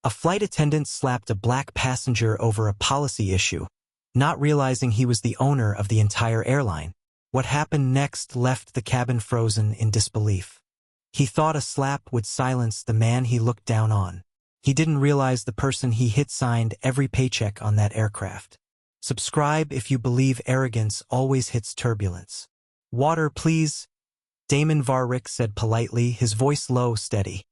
A flight attendant slapped a black passenger over a policy issue, not realizing he was the owner of the entire airline. What happened next left the cabin frozen in disbelief. He thought a slap would silence the man he looked down on. He didn't realize the person he hit signed every paycheck on that aircraft. Subscribe if you believe arrogance always hits turbulence. Water, please, Damon Varrick said politely, his voice low, steady.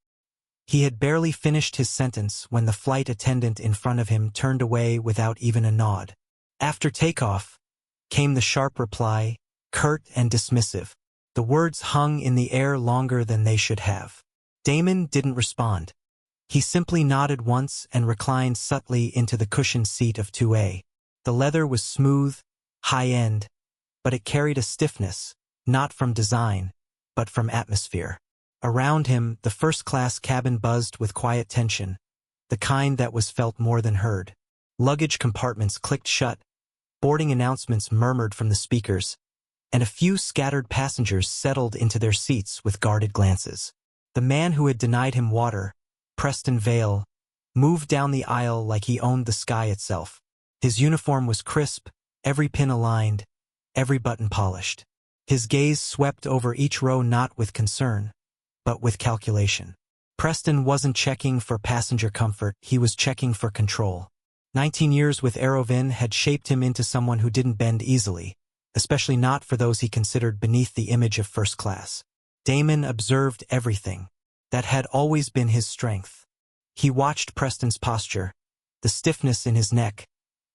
He had barely finished his sentence when the flight attendant in front of him turned away without even a nod. After takeoff, came the sharp reply, curt and dismissive. The words hung in the air longer than they should have. Damon didn't respond. He simply nodded once and reclined subtly into the cushioned seat of 2A. The leather was smooth, high-end, but it carried a stiffness, not from design, but from atmosphere. Around him, the first-class cabin buzzed with quiet tension, the kind that was felt more than heard. Luggage compartments clicked shut, boarding announcements murmured from the speakers, and a few scattered passengers settled into their seats with guarded glances. The man who had denied him water, Preston Vale, moved down the aisle like he owned the sky itself. His uniform was crisp, every pin aligned, every button polished. His gaze swept over each row not with concern, but with calculation. Preston wasn't checking for passenger comfort, he was checking for control. 19 years with Aerovin had shaped him into someone who didn't bend easily, especially not for those he considered beneath the image of first class. Damon observed everything. That had always been his strength. He watched Preston's posture, the stiffness in his neck,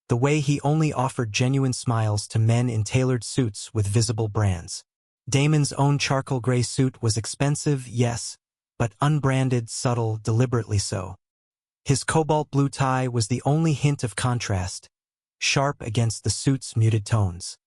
the way he only offered genuine smiles to men in tailored suits with visible brands. Damon's own charcoal gray suit was expensive, yes, but unbranded, subtle, deliberately so. His cobalt blue tie was the only hint of contrast, sharp against the suit's muted tones.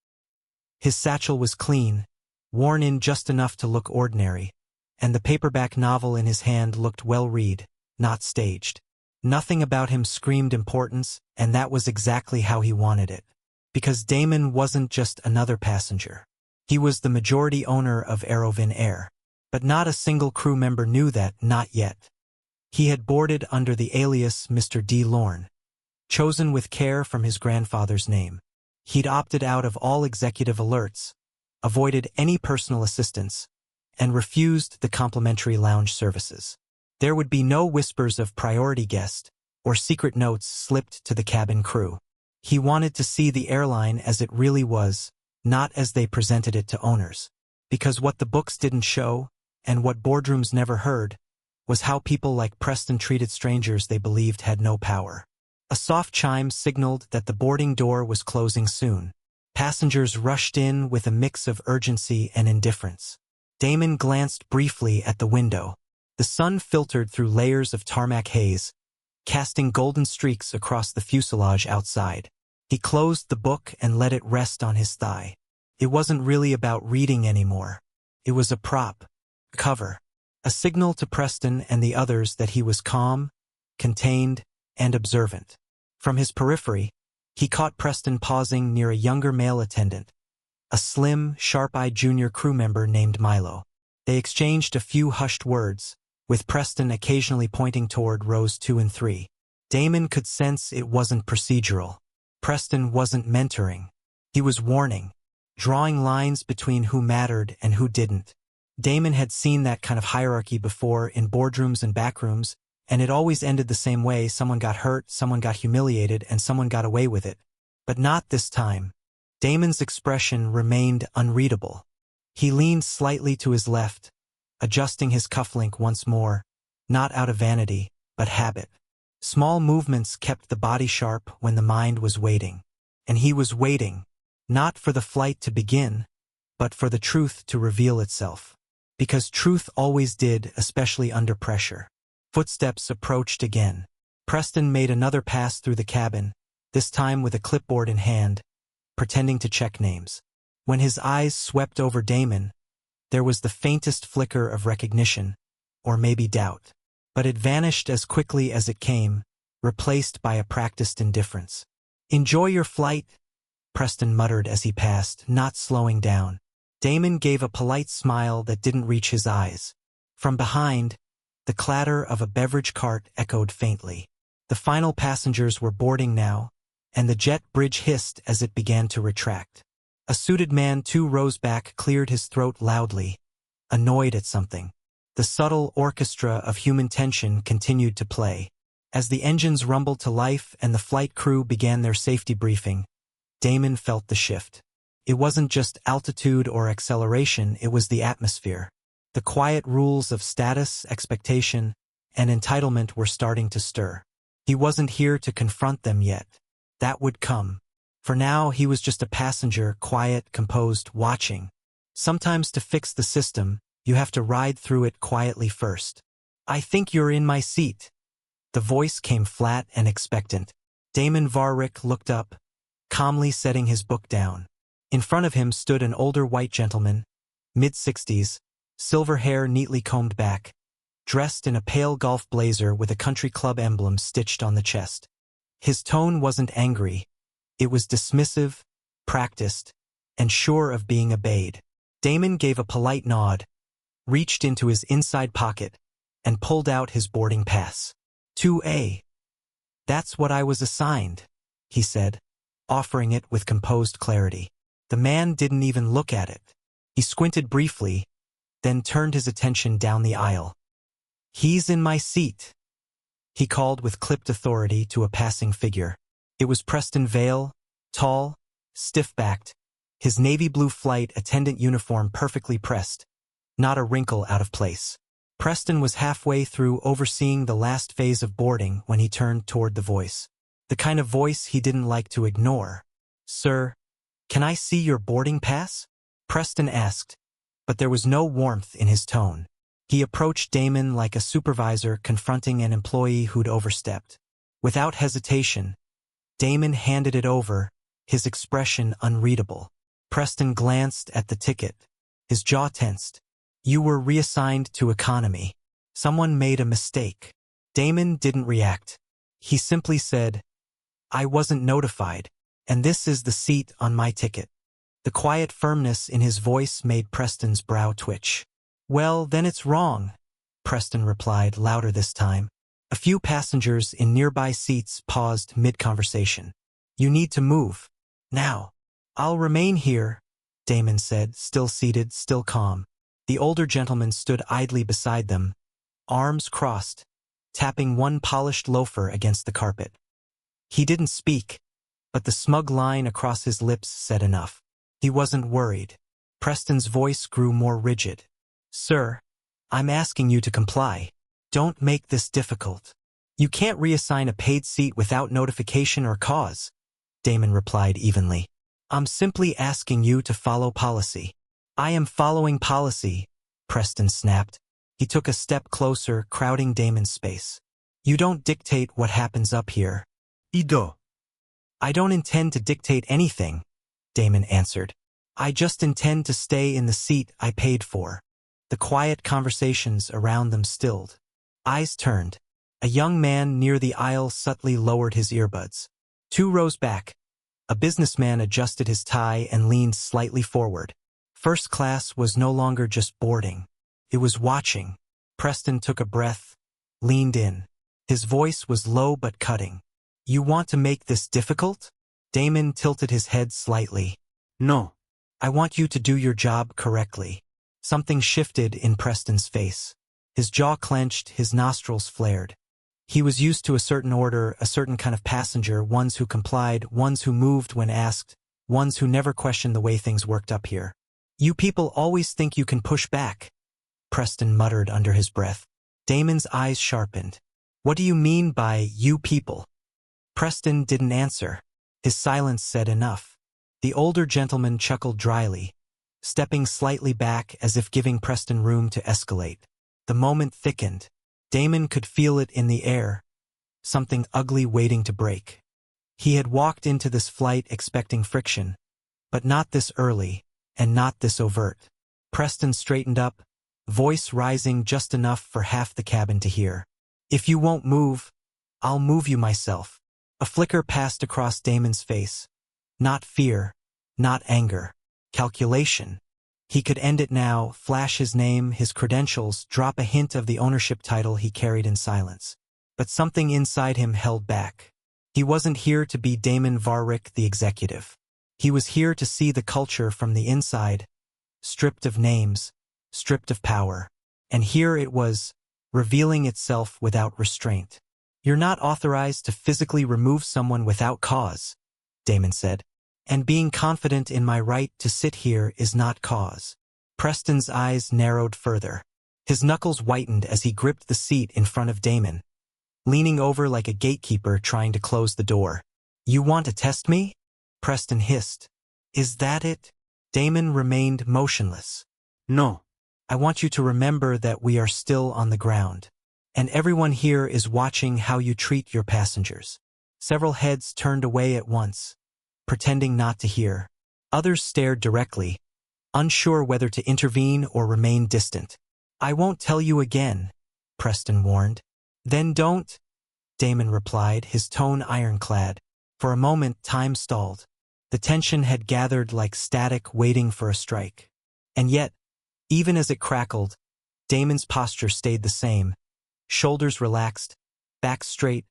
His satchel was clean, worn in just enough to look ordinary, and the paperback novel in his hand looked well-read, not staged. Nothing about him screamed importance, and that was exactly how he wanted it. Because Damon wasn't just another passenger. He was the majority owner of Aerovin Air. But not a single crew member knew that, not yet. He had boarded under the alias Mr. D. Lorne, chosen with care from his grandfather's name. He'd opted out of all executive alerts, avoided any personal assistance, and refused the complimentary lounge services. There would be no whispers of priority guest or secret notes slipped to the cabin crew. He wanted to see the airline as it really was, not as they presented it to owners. Because what the books didn't show, and what boardrooms never heard, was how people like Preston treated strangers they believed had no power. A soft chime signaled that the boarding door was closing soon. Passengers rushed in with a mix of urgency and indifference. Damon glanced briefly at the window. The sun filtered through layers of tarmac haze, casting golden streaks across the fuselage outside. He closed the book and let it rest on his thigh. It wasn't really about reading anymore. It was a prop, cover, a signal to Preston and the others that he was calm, contained, and observant. From his periphery, he caught Preston pausing near a younger male attendant, a slim, sharp-eyed junior crew member named Milo. They exchanged a few hushed words, with Preston occasionally pointing toward rows 2 and 3. Damon could sense it wasn't procedural. Preston wasn't mentoring. He was warning, drawing lines between who mattered and who didn't. Damon had seen that kind of hierarchy before in boardrooms and backrooms, and it always ended the same way: someone got hurt, someone got humiliated, and someone got away with it. But not this time. Damon's expression remained unreadable. He leaned slightly to his left, adjusting his cufflink once more, not out of vanity, but habit. Small movements kept the body sharp when the mind was waiting. And he was waiting, not for the flight to begin, but for the truth to reveal itself. Because truth always did, especially under pressure. Footsteps approached again. Preston made another pass through the cabin, this time with a clipboard in hand, pretending to check names. When his eyes swept over Damon, there was the faintest flicker of recognition, or maybe doubt. But it vanished as quickly as it came, replaced by a practiced indifference. "Enjoy your flight," Preston muttered as he passed, not slowing down. Damon gave a polite smile that didn't reach his eyes. From behind, the clatter of a beverage cart echoed faintly. The final passengers were boarding now, and the jet bridge hissed as it began to retract. A suited man 2 rows back cleared his throat loudly, annoyed at something. The subtle orchestra of human tension continued to play. As the engines rumbled to life and the flight crew began their safety briefing, Damon felt the shift. It wasn't just altitude or acceleration, it was the atmosphere. The quiet rules of status, expectation, and entitlement were starting to stir. He wasn't here to confront them yet. That would come. For now, he was just a passenger, quiet, composed, watching. Sometimes to fix the system, you have to ride through it quietly first. "I think you're in my seat." The voice came flat and expectant. Damon Varrick looked up, calmly setting his book down. In front of him stood an older white gentleman, mid-60s, silver hair neatly combed back, dressed in a pale golf blazer with a country club emblem stitched on the chest. His tone wasn't angry. It was dismissive, practiced, and sure of being obeyed. Damon gave a polite nod, reached into his inside pocket, and pulled out his boarding pass. 2A. "That's what I was assigned," he said, offering it with composed clarity. The man didn't even look at it. He squinted briefly, then turned his attention down the aisle. "He's in my seat," he called with clipped authority to a passing figure. It was Preston Vale, tall, stiff-backed, his navy blue flight attendant uniform perfectly pressed, not a wrinkle out of place. Preston was halfway through overseeing the last phase of boarding when he turned toward the voice. The kind of voice he didn't like to ignore. "Sir, can I see your boarding pass?" Preston asked, but there was no warmth in his tone. He approached Damon like a supervisor confronting an employee who'd overstepped. Without hesitation, Damon handed it over, his expression unreadable. Preston glanced at the ticket. His jaw tensed. "You were reassigned to economy. Someone made a mistake." Damon didn't react. He simply said, "I wasn't notified, and this is the seat on my ticket." The quiet firmness in his voice made Preston's brow twitch. "Well, then it's wrong," Preston replied, louder this time. A few passengers in nearby seats paused mid-conversation. "You need to move. Now." "I'll remain here," Damon said, still seated, still calm. The older gentleman stood idly beside them, arms crossed, tapping one polished loafer against the carpet. He didn't speak, but the smug line across his lips said enough. He wasn't worried. Preston's voice grew more rigid. "Sir, I'm asking you to comply. Don't make this difficult." "You can't reassign a paid seat without notification or cause," Damon replied evenly. "I'm simply asking you to follow policy." "I am following policy," Preston snapped. He took a step closer, crowding Damon's space. "You don't dictate what happens up here." "Ido." "I don't intend to dictate anything," Damon answered. "I just intend to stay in the seat I paid for." The quiet conversations around them stilled. Eyes turned. A young man near the aisle subtly lowered his earbuds. 2 rows back, a businessman adjusted his tie and leaned slightly forward. First class was no longer just boarding. It was watching. Preston took a breath, leaned in. His voice was low but cutting. "You want to make this difficult?" Damon tilted his head slightly. "No. I want you to do your job correctly." Something shifted in Preston's face. His jaw clenched, his nostrils flared. He was used to a certain order, a certain kind of passenger, ones who complied, ones who moved when asked, ones who never questioned the way things worked up here. "You people always think you can push back," Preston muttered under his breath. Damon's eyes sharpened. "What do you mean by you people?" Preston didn't answer. His silence said enough. The older gentleman chuckled dryly, stepping slightly back as if giving Preston room to escalate. The moment thickened. Damon could feel it in the air, something ugly waiting to break. He had walked into this flight expecting friction, but not this early, and not this overt. Preston straightened up, voice rising just enough for half the cabin to hear. "If you won't move, I'll move you myself." A flicker passed across Damon's face. Not fear, not anger. Calculation. He could end it now, flash his name, his credentials, drop a hint of the ownership title he carried in silence. but something inside him held back. He wasn't here to be Damon Varrick the executive. He was here to see the culture from the inside, stripped of names, stripped of power. And here it was, revealing itself without restraint. "You're not authorized to physically remove someone without cause," Damon said. "And being confident in my right to sit here is not cause." Preston's eyes narrowed further. His knuckles whitened as he gripped the seat in front of Damon, leaning over like a gatekeeper trying to close the door. "You want to test me?" Preston hissed. "Is that it?" Damon remained motionless. "No. "I want you to remember that we are still on the ground, and everyone here is watching how you treat your passengers." Several heads turned away at once, pretending not to hear. Others stared directly, unsure whether to intervene or remain distant. "I won't tell you again," Preston warned. "Then don't," Damon replied, his tone ironclad. For a moment, time stalled. The tension had gathered like static waiting for a strike. And yet, even as it crackled, Damon's posture stayed the same. Shoulders relaxed, back straight,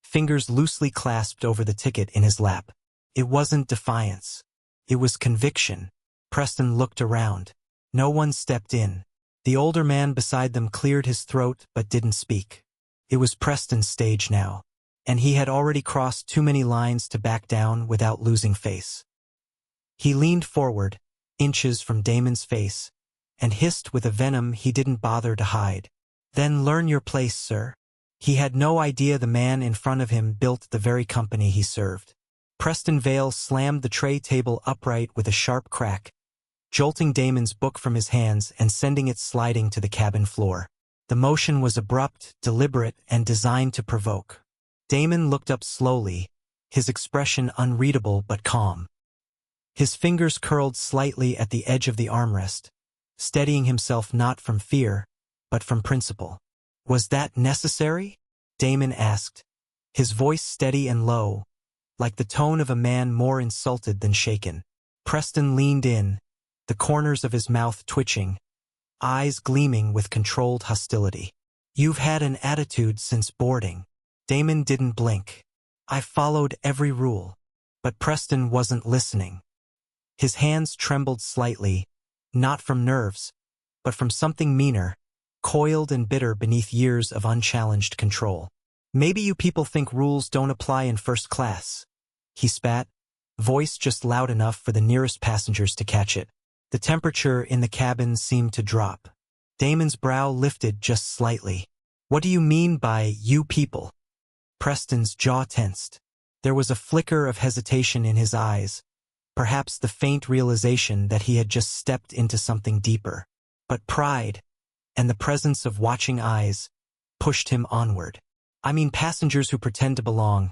fingers loosely clasped over the ticket in his lap. It wasn't defiance. It was conviction. Preston looked around. No one stepped in. The older man beside them cleared his throat but didn't speak. It was Preston's stage now, and he had already crossed too many lines to back down without losing face. He leaned forward, inches from Damon's face, and hissed with a venom he didn't bother to hide. "Then learn your place, sir." He had no idea the man in front of him built the very company he served. Preston Vale slammed the tray table upright with a sharp crack, jolting Damon's book from his hands and sending it sliding to the cabin floor. The motion was abrupt, deliberate, and designed to provoke. Damon looked up slowly, his expression unreadable but calm. His fingers curled slightly at the edge of the armrest, steadying himself not from fear, but from principle. "Was that necessary?" Damon asked, his voice steady and low, like the tone of a man more insulted than shaken. Preston leaned in, the corners of his mouth twitching, eyes gleaming with controlled hostility. "You've had an attitude since boarding." Damon didn't blink. "I followed every rule." But Preston wasn't listening. His hands trembled slightly, not from nerves, but from something meaner, coiled and bitter beneath years of unchallenged control. "Maybe you people think rules don't apply in first class," he spat, voice just loud enough for the nearest passengers to catch it. The temperature in the cabin seemed to drop. Damon's brow lifted just slightly. "What do you mean by you people?" Preston's jaw tensed. There was a flicker of hesitation in his eyes, perhaps the faint realization that he had just stepped into something deeper. But pride, and the presence of watching eyes, pushed him onward. "I mean passengers who pretend to belong,"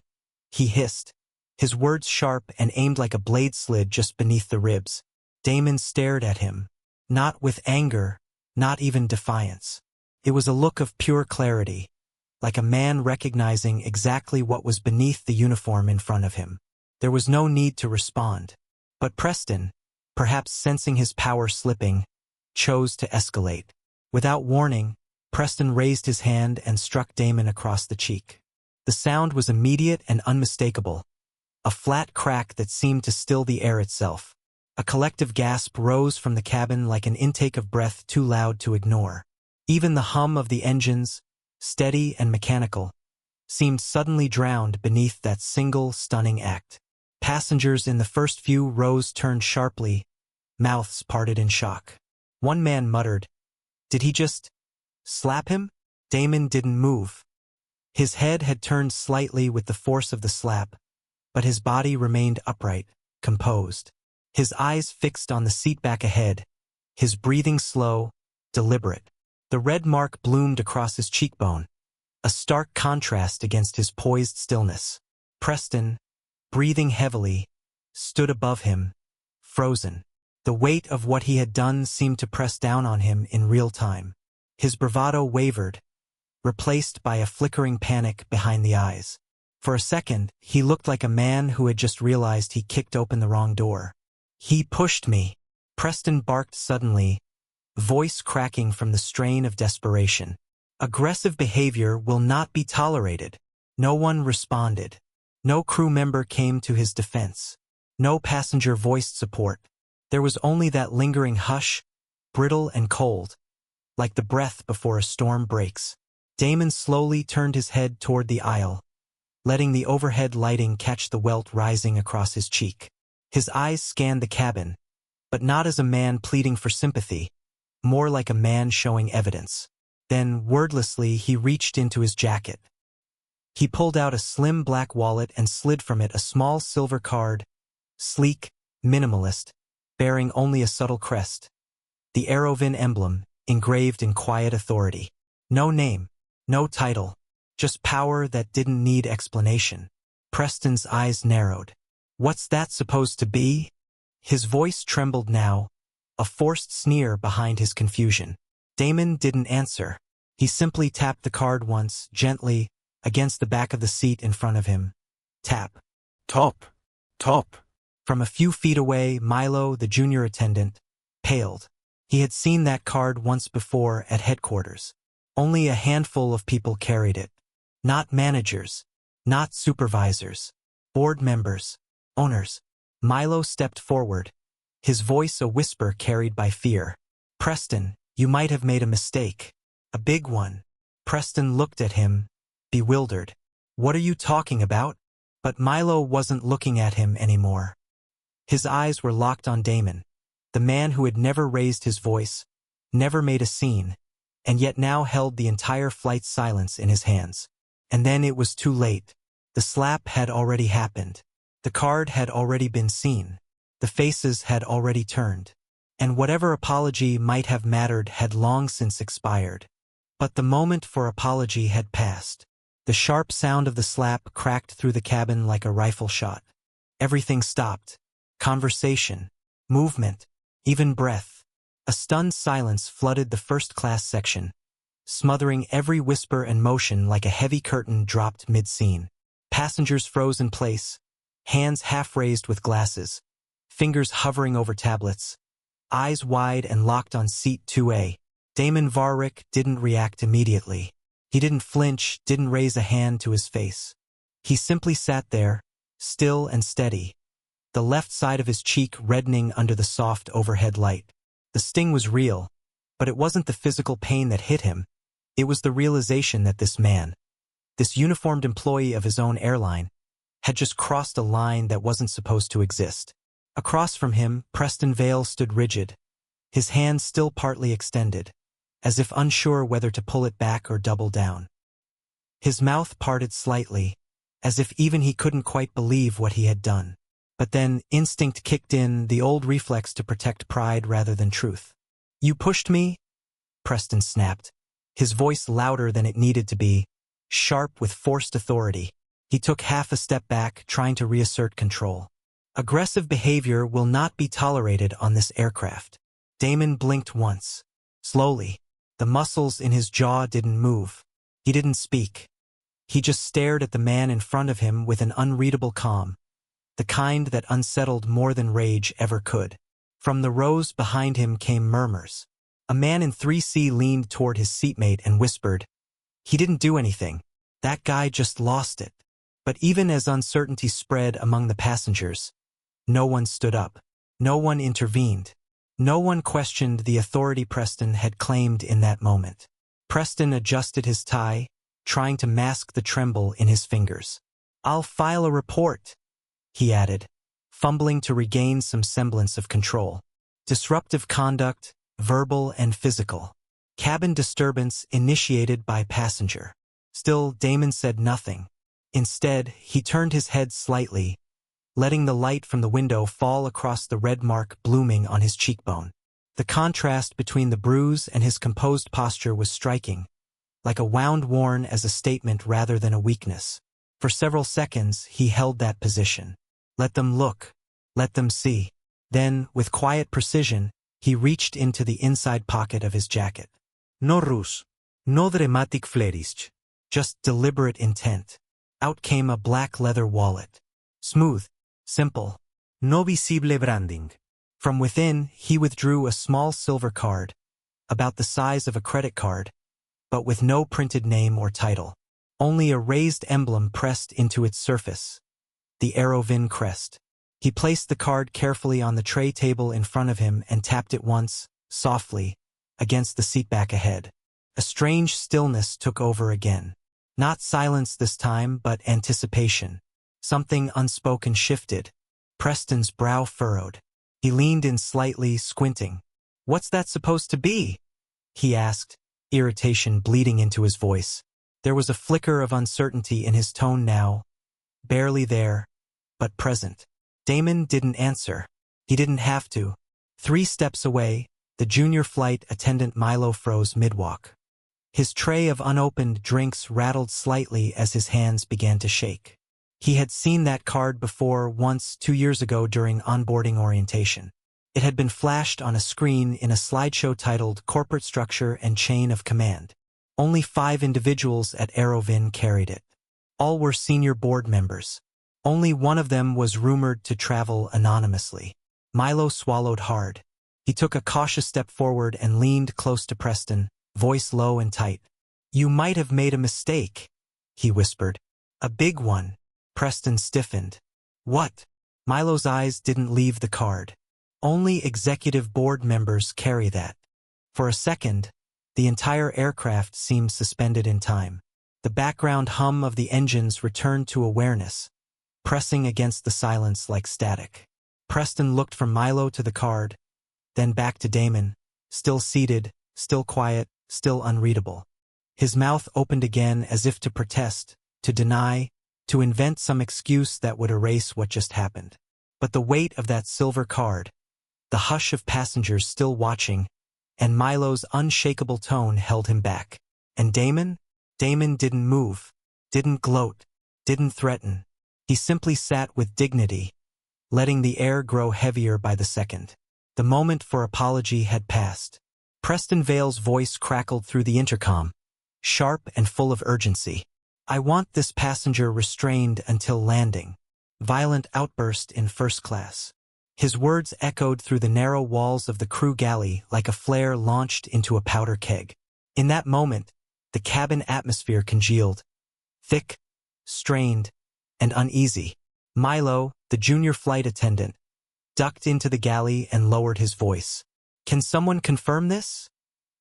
he hissed, his words sharp and aimed like a blade slid just beneath the ribs. Damon stared at him, not with anger, not even defiance. It was a look of pure clarity, like a man recognizing exactly what was beneath the uniform in front of him. There was no need to respond. But Preston, perhaps sensing his power slipping, chose to escalate. Without warning, Preston raised his hand and struck Damon across the cheek. The sound was immediate and unmistakable, a flat crack that seemed to still the air itself. A collective gasp rose from the cabin like an intake of breath too loud to ignore. Even the hum of the engines, steady and mechanical, seemed suddenly drowned beneath that single stunning act. Passengers in the first few rows turned sharply, mouths parted in shock. One man muttered, "Did he just slap him?" Damon didn't move. His head had turned slightly with the force of the slap, but his body remained upright, composed. His eyes fixed on the seat back ahead, his breathing slow, deliberate. The red mark bloomed across his cheekbone, a stark contrast against his poised stillness. Preston, breathing heavily, stood above him, frozen. The weight of what he had done seemed to press down on him in real time. His bravado wavered, replaced by a flickering panic behind the eyes. For a second, he looked like a man who had just realized he kicked open the wrong door. "He pushed me," Preston barked suddenly, voice cracking from the strain of desperation. Aggressive behavior will not be tolerated. No one responded. No crew member came to his defense. No passenger voiced support. There was only that lingering hush, brittle and cold, like the breath before a storm breaks. Damon slowly turned his head toward the aisle, letting the overhead lighting catch the welt rising across his cheek. His eyes scanned the cabin, but not as a man pleading for sympathy, more like a man showing evidence. Then, wordlessly, he reached into his jacket. He pulled out a slim black wallet and slid from it a small silver card, sleek, minimalist, bearing only a subtle crest. The Aerovin emblem, engraved in quiet authority. No name, no title, just power that didn't need explanation. Preston's eyes narrowed. What's that supposed to be? His voice trembled now, a forced sneer behind his confusion. Damon didn't answer. He simply tapped the card once, gently, against the back of the seat in front of him. Tap. Top. Top. From a few feet away, Milo, the junior attendant, paled. He had seen that card once before at headquarters. Only a handful of people carried it. Not managers, not supervisors, board members, owners. Milo stepped forward, his voice a whisper carried by fear. Preston, you might have made a mistake. A big one. Preston looked at him, bewildered. What are you talking about? But Milo wasn't looking at him anymore. His eyes were locked on Damon, the man who had never raised his voice, never made a scene, and yet now held the entire flight's silence in his hands. And then it was too late. The slap had already happened. The card had already been seen. The faces had already turned. And whatever apology might have mattered had long since expired. But the moment for apology had passed. The sharp sound of the slap cracked through the cabin like a rifle shot. Everything stopped. Conversation, movement, even breath. A stunned silence flooded the first-class section, smothering every whisper and motion like a heavy curtain dropped mid-scene. Passengers froze in place, hands half-raised with glasses, fingers hovering over tablets, eyes wide and locked on seat 2A. Damon Varrick didn't react immediately. He didn't flinch, didn't raise a hand to his face. He simply sat there, still and steady, the left side of his cheek reddening under the soft overhead light. The sting was real, but it wasn't the physical pain that hit him. It was the realization that this man, this uniformed employee of his own airline, had just crossed a line that wasn't supposed to exist. Across from him, Preston Vale stood rigid, his hand still partly extended, as if unsure whether to pull it back or double down. His mouth parted slightly, as if even he couldn't quite believe what he had done. But then instinct kicked in, the old reflex to protect pride rather than truth. "You pushed me?" Preston snapped, his voice louder than it needed to be, sharp with forced authority. He took half a step back, trying to reassert control. "Aggressive behavior will not be tolerated on this aircraft." Damon blinked once. Slowly. The muscles in his jaw didn't move. He didn't speak. He just stared at the man in front of him with an unreadable calm, the kind that unsettled more than rage ever could. From the rows behind him came murmurs. A man in 3C leaned toward his seatmate and whispered, "He didn't do anything. That guy just lost it." But even as uncertainty spread among the passengers, no one stood up. No one intervened. No one questioned the authority Preston had claimed in that moment. Preston adjusted his tie, trying to mask the tremble in his fingers. "I'll file a report," he added, fumbling to regain some semblance of control. Disruptive conduct, verbal and physical. Cabin disturbance initiated by passenger. Still, Damon said nothing. Instead, he turned his head slightly, letting the light from the window fall across the red mark blooming on his cheekbone. The contrast between the bruise and his composed posture was striking, like a wound worn as a statement rather than a weakness. For several seconds, he held that position. Let them look. Let them see. Then, with quiet precision, he reached into the inside pocket of his jacket. No ruse. No dramatic flourish. Just deliberate intent. Out came a black leather wallet. Smooth. Simple. No visible branding. From within, he withdrew a small silver card, about the size of a credit card, but with no printed name or title. Only a raised emblem pressed into its surface. The Aerovin crest. He placed the card carefully on the tray table in front of him and tapped it once, softly, against the seat back ahead. A strange stillness took over again. Not silence this time, but anticipation. Something unspoken shifted. Preston's brow furrowed. He leaned in slightly, squinting. "What's that supposed to be?" he asked, irritation bleeding into his voice. There was a flicker of uncertainty in his tone now, barely there, but present. Damon didn't answer. He didn't have to. 3 steps away, the junior flight attendant Milo froze mid-walk. His tray of unopened drinks rattled slightly as his hands began to shake. He had seen that card before once 2 years ago during onboarding orientation. It had been flashed on a screen in a slideshow titled Corporate Structure and Chain of Command. Only 5 individuals at Aerovin carried it. All were senior board members. Only one of them was rumored to travel anonymously. Milo swallowed hard. He took a cautious step forward and leaned close to Preston, voice low and tight. "You might have made a mistake," he whispered. "A big one." Preston stiffened. "What?" Milo's eyes didn't leave the card. "Only executive board members carry that." For a second, the entire aircraft seemed suspended in time. The background hum of the engines returned to awareness, pressing against the silence like static. Preston looked from Milo to the card, then back to Damon, still seated, still quiet, still unreadable. His mouth opened again as if to protest, to deny, to invent some excuse that would erase what just happened. But the weight of that silver card, the hush of passengers still watching, and Milo's unshakable tone held him back. And Damon? Damon didn't move, didn't gloat, didn't threaten. He simply sat with dignity, letting the air grow heavier by the second. The moment for apology had passed. Preston Vale's voice crackled through the intercom, sharp and full of urgency. "I want this passenger restrained until landing. Violent outburst in first class." His words echoed through the narrow walls of the crew galley like a flare launched into a powder keg. In that moment, the cabin atmosphere congealed, thick, strained, and uneasy. Milo, the junior flight attendant, ducked into the galley and lowered his voice. "Can someone confirm this?"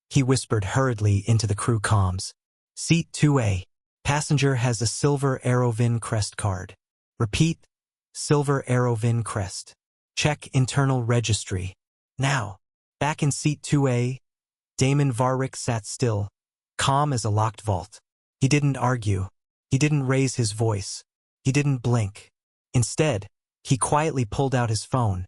he whispered hurriedly into the crew comms. "Seat 2A. Passenger has a silver Aerovin crest card. Repeat, silver Aerovin crest. Check internal registry. Now." Back in seat 2A, Damon Varrick sat still, calm as a locked vault. He didn't argue. He didn't raise his voice. He didn't blink. Instead, he quietly pulled out his phone,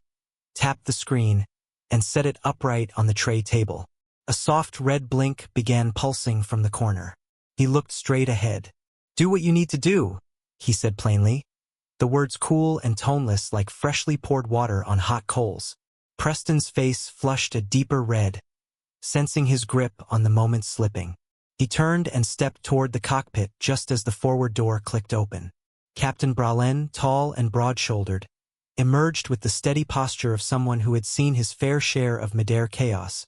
tapped the screen, and set it upright on the tray table. A soft red blink began pulsing from the corner. He looked straight ahead. "Do what you need to do," he said plainly. The words cool and toneless like freshly poured water on hot coals. Preston's face flushed a deeper red, sensing his grip on the moment slipping. He turned and stepped toward the cockpit just as the forward door clicked open. Captain Bralen, tall and broad-shouldered, emerged with the steady posture of someone who had seen his fair share of midair chaos,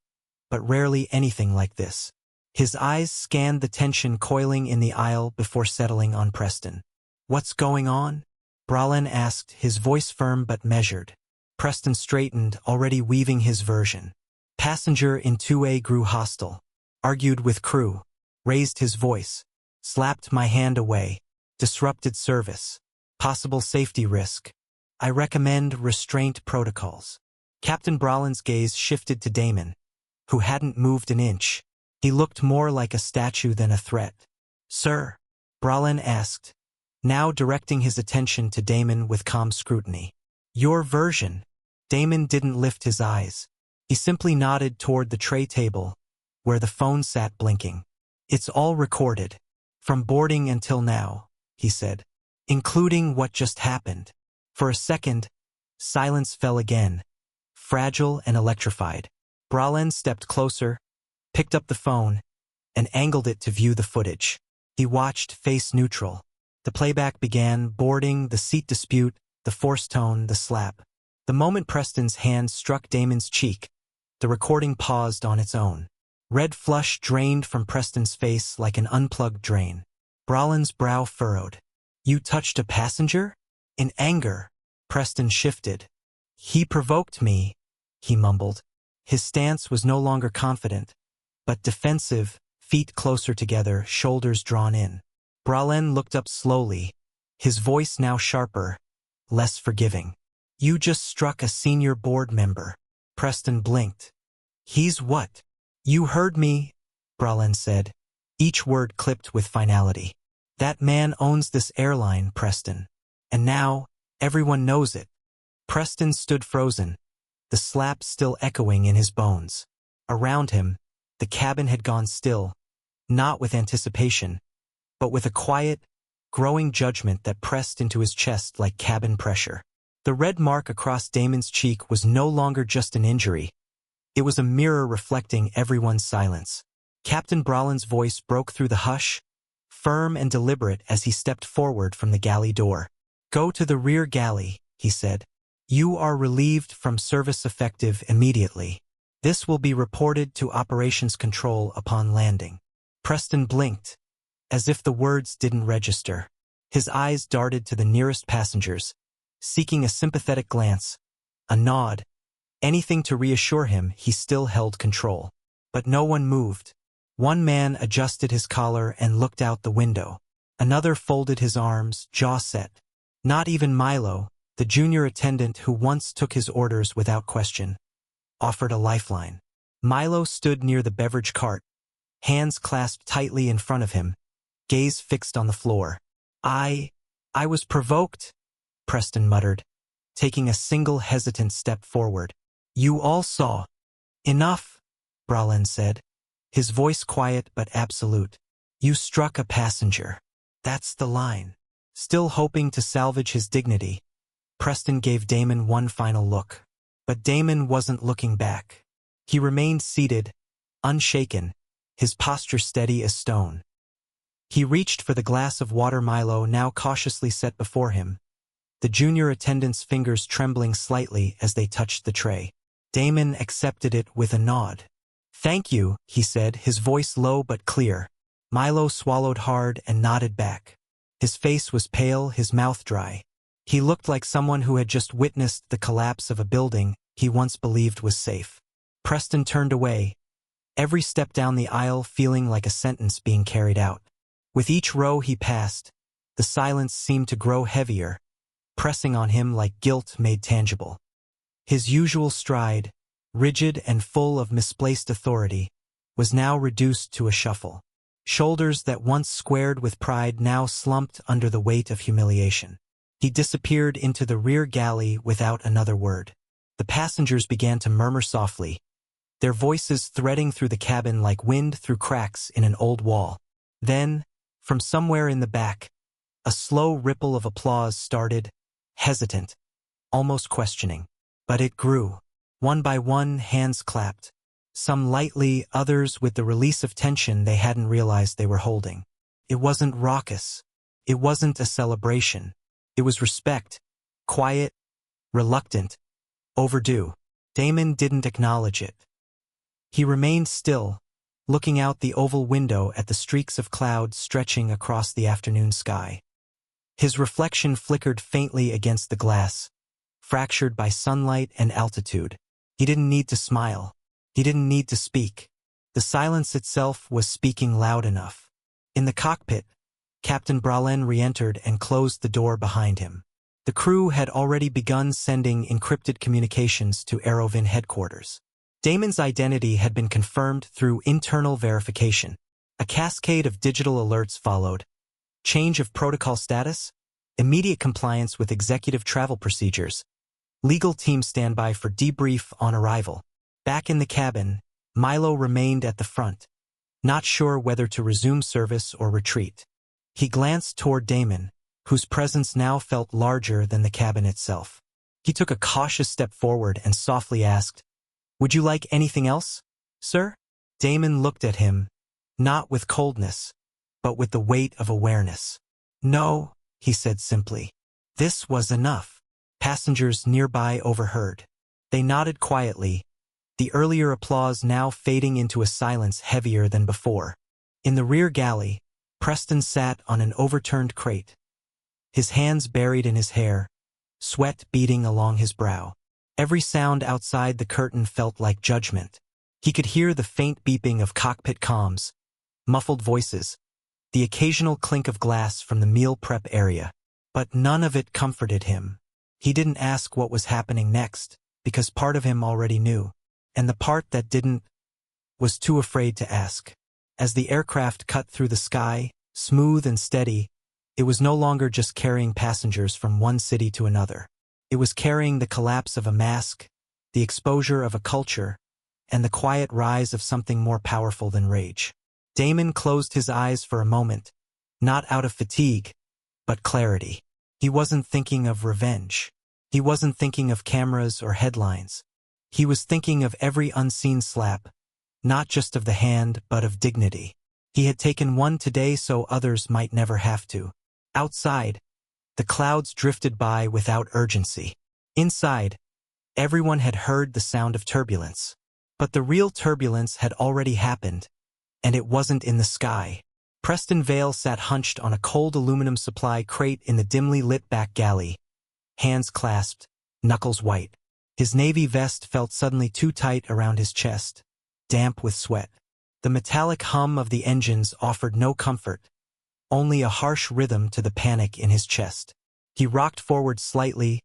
but rarely anything like this. His eyes scanned the tension coiling in the aisle before settling on Preston. "What's going on?" Bralen asked, his voice firm but measured. Preston straightened, already weaving his version. "Passenger in 2A grew hostile, argued with crew, raised his voice, slapped my hand away, disrupted service, possible safety risk. I recommend restraint protocols." Captain Bralen's gaze shifted to Damon, who hadn't moved an inch. He looked more like a statue than a threat. "Sir?" Bralen asked, now directing his attention to Damon with calm scrutiny. "Your version." Damon didn't lift his eyes. He simply nodded toward the tray table, where the phone sat blinking. "It's all recorded, from boarding until now," he said, "including what just happened." For a second, silence fell again, fragile and electrified. Bralen stepped closer, picked up the phone, and angled it to view the footage. He watched, face neutral. The playback began, boarding, the seat dispute, the forced tone, the slap. The moment Preston's hand struck Damon's cheek, the recording paused on its own. Red flush drained from Preston's face like an unplugged drain. Bralen's brow furrowed. "You touched a passenger?" In anger, Preston shifted. "He provoked me," he mumbled. His stance was no longer confident, but defensive, feet closer together, shoulders drawn in. Bralen looked up slowly, his voice now sharper, less forgiving. "You just struck a senior board member." Preston blinked. "He's what?" "You heard me," Bralen said, each word clipped with finality. "That man owns this airline, Preston. And now, everyone knows it." Preston stood frozen, the slap still echoing in his bones. Around him, the cabin had gone still, not with anticipation, but with a quiet, growing judgment that pressed into his chest like cabin pressure. The red mark across Damon's cheek was no longer just an injury. It was a mirror reflecting everyone's silence. Captain Bralen's voice broke through the hush, firm and deliberate as he stepped forward from the galley door. "Go to the rear galley," he said. "You are relieved from service effective immediately. This will be reported to Operations Control upon landing." Preston blinked, as if the words didn't register. His eyes darted to the nearest passengers, seeking a sympathetic glance, a nod, anything to reassure him he still held control. But no one moved. One man adjusted his collar and looked out the window. Another folded his arms, jaw set. Not even Milo, the junior attendant who once took his orders without question, offered a lifeline. Milo stood near the beverage cart, hands clasped tightly in front of him, gaze fixed on the floor. I was provoked," Preston muttered, taking a single hesitant step forward. "You all saw." "Enough," Bralen said, his voice quiet but absolute. "You struck a passenger. That's the line." Still hoping to salvage his dignity, Preston gave Damon one final look. But Damon wasn't looking back. He remained seated, unshaken, his posture steady as stone. He reached for the glass of water Milo now cautiously set before him, the junior attendant's fingers trembling slightly as they touched the tray. Damon accepted it with a nod. "Thank you," he said, his voice low but clear. Milo swallowed hard and nodded back. His face was pale, his mouth dry. He looked like someone who had just witnessed the collapse of a building he once believed was safe. Preston turned away, every step down the aisle feeling like a sentence being carried out. With each row he passed, the silence seemed to grow heavier, pressing on him like guilt made tangible. His usual stride, rigid and full of misplaced authority, was now reduced to a shuffle. Shoulders that once squared with pride now slumped under the weight of humiliation. He disappeared into the rear galley without another word. The passengers began to murmur softly, their voices threading through the cabin like wind through cracks in an old wall. Then, from somewhere in the back, a slow ripple of applause started, hesitant, almost questioning. But it grew. One by one, hands clapped. Some lightly, others with the release of tension they hadn't realized they were holding. It wasn't raucous. It wasn't a celebration. It was respect. Quiet, reluctant, overdue. Damon didn't acknowledge it. He remained still, looking out the oval window at the streaks of cloud stretching across the afternoon sky. His reflection flickered faintly against the glass, fractured by sunlight and altitude. He didn't need to smile. He didn't need to speak. The silence itself was speaking loud enough. In the cockpit, Captain Bralen re-entered and closed the door behind him. The crew had already begun sending encrypted communications to Aerovin headquarters. Damon's identity had been confirmed through internal verification. A cascade of digital alerts followed. Change of protocol status, immediate compliance with executive travel procedures, legal team standby for debrief on arrival. Back in the cabin, Milo remained at the front, not sure whether to resume service or retreat. He glanced toward Damon, whose presence now felt larger than the cabin itself. He took a cautious step forward and softly asked, "Would you like anything else, sir?" Damon looked at him, not with coldness, but with the weight of awareness. "No," he said simply. This was enough. Passengers nearby overheard. They nodded quietly, the earlier applause now fading into a silence heavier than before. In the rear galley, Preston sat on an overturned crate, his hands buried in his hair, sweat beading along his brow. Every sound outside the curtain felt like judgment. He could hear the faint beeping of cockpit comms, muffled voices, the occasional clink of glass from the meal prep area. But none of it comforted him. He didn't ask what was happening next, because part of him already knew, and the part that didn't was too afraid to ask. As the aircraft cut through the sky, smooth and steady, it was no longer just carrying passengers from one city to another. It was carrying the collapse of a mask, the exposure of a culture, and the quiet rise of something more powerful than rage. Damon closed his eyes for a moment, not out of fatigue, but clarity. He wasn't thinking of revenge. He wasn't thinking of cameras or headlines. He was thinking of every unseen slap, not just of the hand but of dignity. He had taken one today so others might never have to. Outside, the clouds drifted by without urgency. Inside, everyone had heard the sound of turbulence. But the real turbulence had already happened, and it wasn't in the sky. Preston Vale sat hunched on a cold aluminum supply crate in the dimly lit back galley, hands clasped, knuckles white. His navy vest felt suddenly too tight around his chest, damp with sweat. The metallic hum of the engines offered no comfort, only a harsh rhythm to the panic in his chest. He rocked forward slightly,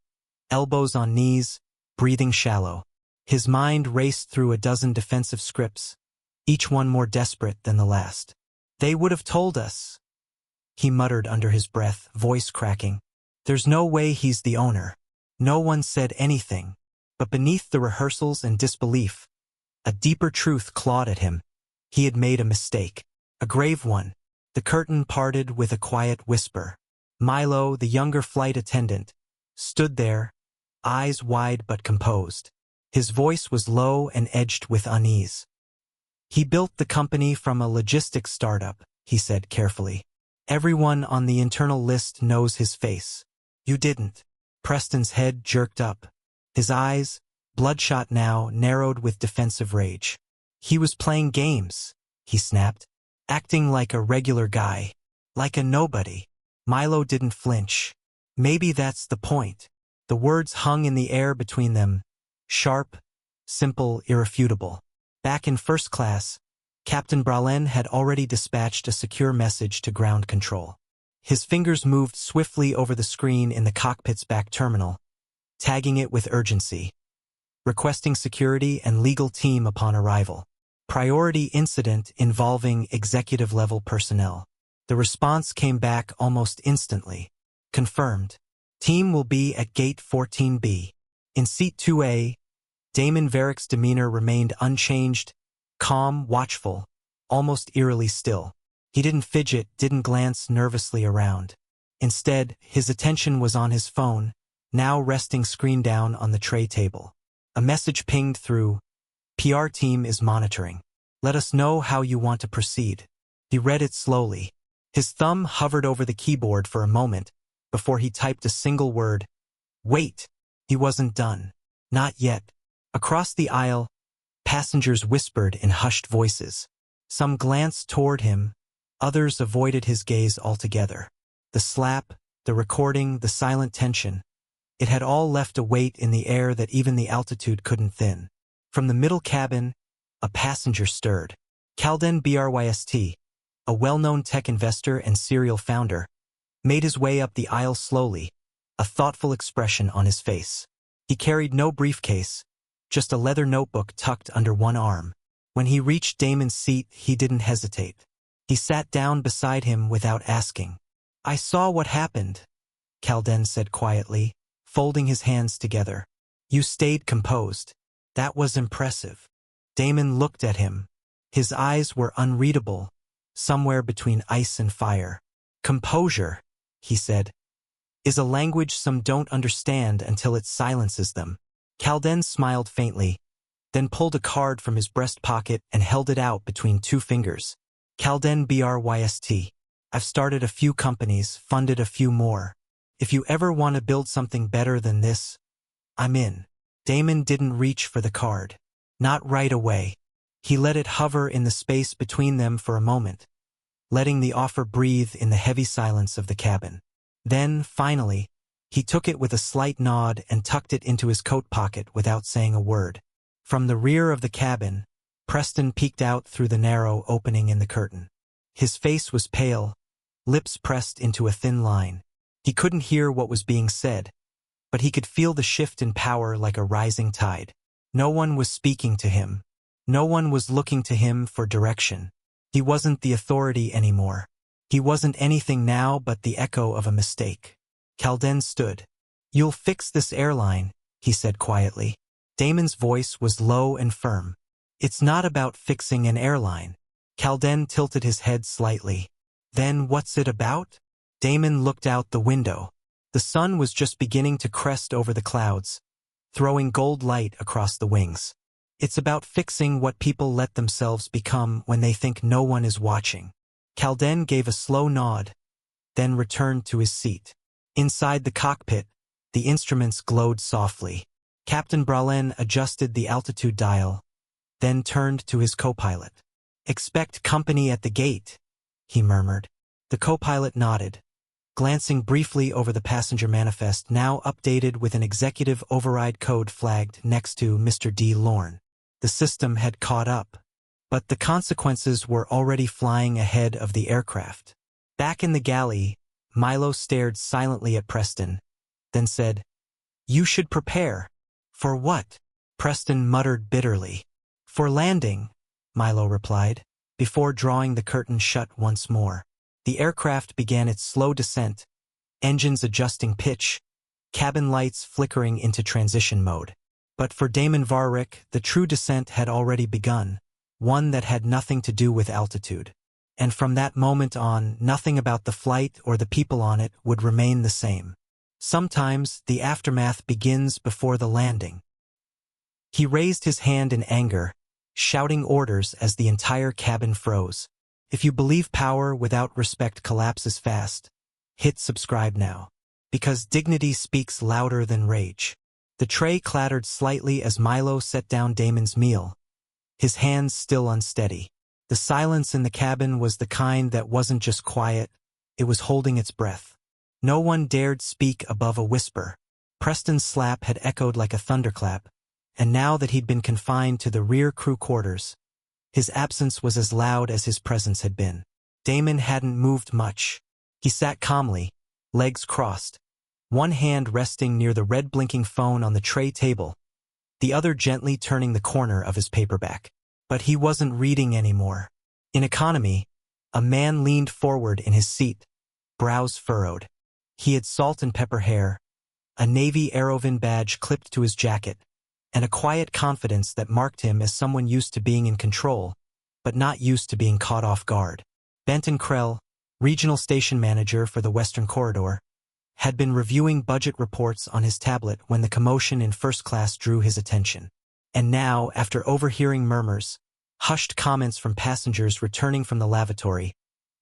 elbows on knees, breathing shallow. His mind raced through a dozen defensive scripts, each one more desperate than the last. "They would have told us," he muttered under his breath, voice cracking. "There's no way he's the owner." No one said anything, but beneath the rehearsals and disbelief, a deeper truth clawed at him. He had made a mistake, a grave one. The curtain parted with a quiet whisper. Milo, the younger flight attendant, stood there, eyes wide but composed. His voice was low and edged with unease. "He built the company from a logistics startup," he said carefully. "Everyone on the internal list knows his face. You didn't." Preston's head jerked up. His eyes, bloodshot now, narrowed with defensive rage. "He was playing games," he snapped, "acting like a regular guy, like a nobody." Milo didn't flinch. "Maybe that's the point." The words hung in the air between them, sharp, simple, irrefutable. Back in first class, Captain Bralen had already dispatched a secure message to ground control. His fingers moved swiftly over the screen in the cockpit's back terminal, tagging it with urgency, requesting security and legal team upon arrival. Priority incident involving executive-level personnel. The response came back almost instantly. Confirmed. Team will be at Gate 14B. In Seat 2A, Damon Varick's demeanor remained unchanged, calm, watchful, almost eerily still. He didn't fidget, didn't glance nervously around. Instead, his attention was on his phone, now resting screen down on the tray table. A message pinged through. "PR team is monitoring. Let us know how you want to proceed." He read it slowly. His thumb hovered over the keyboard for a moment before he typed a single word. "Wait!" He wasn't done. Not yet. Across the aisle, passengers whispered in hushed voices. Some glanced toward him, others avoided his gaze altogether. The slap, the recording, the silent tension. It had all left a weight in the air that even the altitude couldn't thin. From the middle cabin, a passenger stirred. Calden Bryst, a well-known tech investor and serial founder, made his way up the aisle slowly, a thoughtful expression on his face. He carried no briefcase, just a leather notebook tucked under one arm. When he reached Damon's seat, he didn't hesitate. He sat down beside him without asking. "I saw what happened," Calden said quietly, folding his hands together. "You stayed composed. That was impressive." Damon looked at him. His eyes were unreadable, somewhere between ice and fire. "Composure," he said, "is a language some don't understand until it silences them." Calden smiled faintly, then pulled a card from his breast pocket and held it out between two fingers. "Calden Bryst. I've started a few companies, funded a few more. If you ever want to build something better than this, I'm in." Damon didn't reach for the card. Not right away. He let it hover in the space between them for a moment, letting the offer breathe in the heavy silence of the cabin. Then, finally, he took it with a slight nod and tucked it into his coat pocket without saying a word. From the rear of the cabin, Preston peeked out through the narrow opening in the curtain. His face was pale, lips pressed into a thin line. He couldn't hear what was being said, but he could feel the shift in power like a rising tide. No one was speaking to him. No one was looking to him for direction. He wasn't the authority anymore. He wasn't anything now but the echo of a mistake. Attendant stood. "You'll fix this airline," he said quietly. Damon's voice was low and firm. "It's not about fixing an airline." Attendant tilted his head slightly. "Then what's it about?" Damon looked out the window. The sun was just beginning to crest over the clouds, throwing gold light across the wings. "It's about fixing what people let themselves become when they think no one is watching." Attendant gave a slow nod, then returned to his seat. Inside the cockpit, the instruments glowed softly. Captain Bralin adjusted the altitude dial, then turned to his co-pilot. "Expect company at the gate," he murmured. The co-pilot nodded, glancing briefly over the passenger manifest, now updated with an executive override code flagged next to Mr. D. Lorne. The system had caught up, but the consequences were already flying ahead of the aircraft. Back in the galley, Milo stared silently at Preston, then said, "You should prepare." "For what?" Preston muttered bitterly. "For landing," Milo replied, before drawing the curtain shut once more. The aircraft began its slow descent, engines adjusting pitch, cabin lights flickering into transition mode. But for Damon Varrick, the true descent had already begun, one that had nothing to do with altitude. And from that moment on, nothing about the flight or the people on it would remain the same. Sometimes the aftermath begins before the landing. He raised his hand in anger, shouting orders as the entire cabin froze. If you believe power without respect collapses fast, hit subscribe now. Because dignity speaks louder than rage. The tray clattered slightly as Milo set down Damon's meal, his hands still unsteady. The silence in the cabin was the kind that wasn't just quiet, it was holding its breath. No one dared speak above a whisper. Preston's slap had echoed like a thunderclap, and now that he'd been confined to the rear crew quarters, his absence was as loud as his presence had been. Damon hadn't moved much. He sat calmly, legs crossed, one hand resting near the red blinking phone on the tray table, the other gently turning the corner of his paperback. But he wasn't reading anymore. In economy, a man leaned forward in his seat, brows furrowed. He had salt and pepper hair, a Navy Aerovin badge clipped to his jacket, and a quiet confidence that marked him as someone used to being in control, but not used to being caught off guard. Benton Krell, regional station manager for the Western Corridor, had been reviewing budget reports on his tablet when the commotion in first class drew his attention. And now, after overhearing murmurs, hushed comments from passengers returning from the lavatory,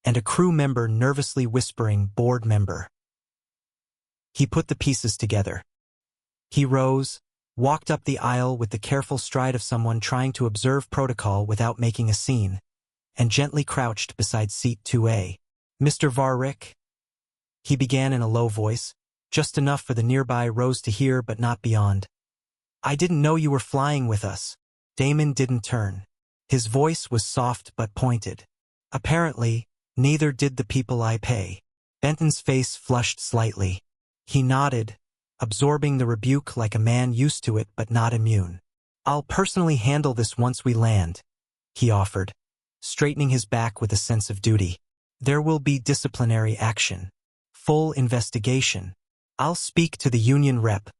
and a crew member nervously whispering "board member," he put the pieces together. He rose, walked up the aisle with the careful stride of someone trying to observe protocol without making a scene, and gently crouched beside seat 2A. "Mr. Varrick," he began in a low voice, just enough for the nearby rows to hear but not beyond. "I didn't know you were flying with us." Damon didn't turn. His voice was soft but pointed. "Apparently, neither did the people I pay." Benton's face flushed slightly. He nodded, absorbing the rebuke like a man used to it but not immune. "I'll personally handle this once we land," he offered, straightening his back with a sense of duty. "There will be disciplinary action. Full investigation. I'll speak to the union rep."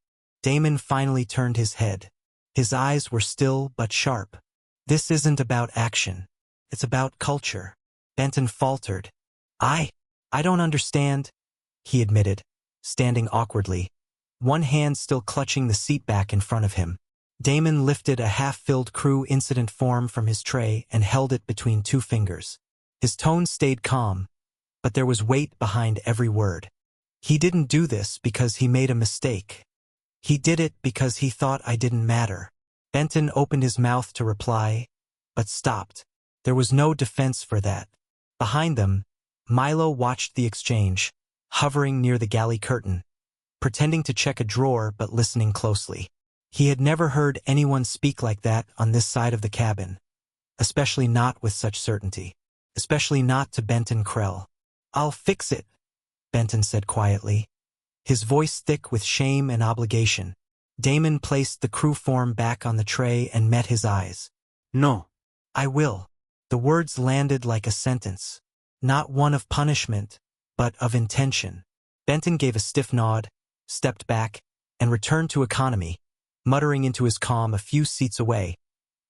Damon finally turned his head. His eyes were still but sharp. "This isn't about action. It's about culture." Benton faltered. I don't understand," he admitted, standing awkwardly, one hand still clutching the seat back in front of him. Damon lifted a half-filled crew incident form from his tray and held it between two fingers. His tone stayed calm, but there was weight behind every word. "He didn't do this because he made a mistake. He did it because he thought I didn't matter." Benton opened his mouth to reply, but stopped. There was no defense for that. Behind them, Milo watched the exchange, hovering near the galley curtain, pretending to check a drawer but listening closely. He had never heard anyone speak like that on this side of the cabin, especially not with such certainty, especially not to Benton Krell. "I'll fix it," Benton said quietly, his voice thick with shame and obligation. Damon placed the crew form back on the tray and met his eyes. No. "I will." The words landed like a sentence, not one of punishment, but of intention. Benton gave a stiff nod, stepped back, and returned to economy, muttering into his calm a few seats away.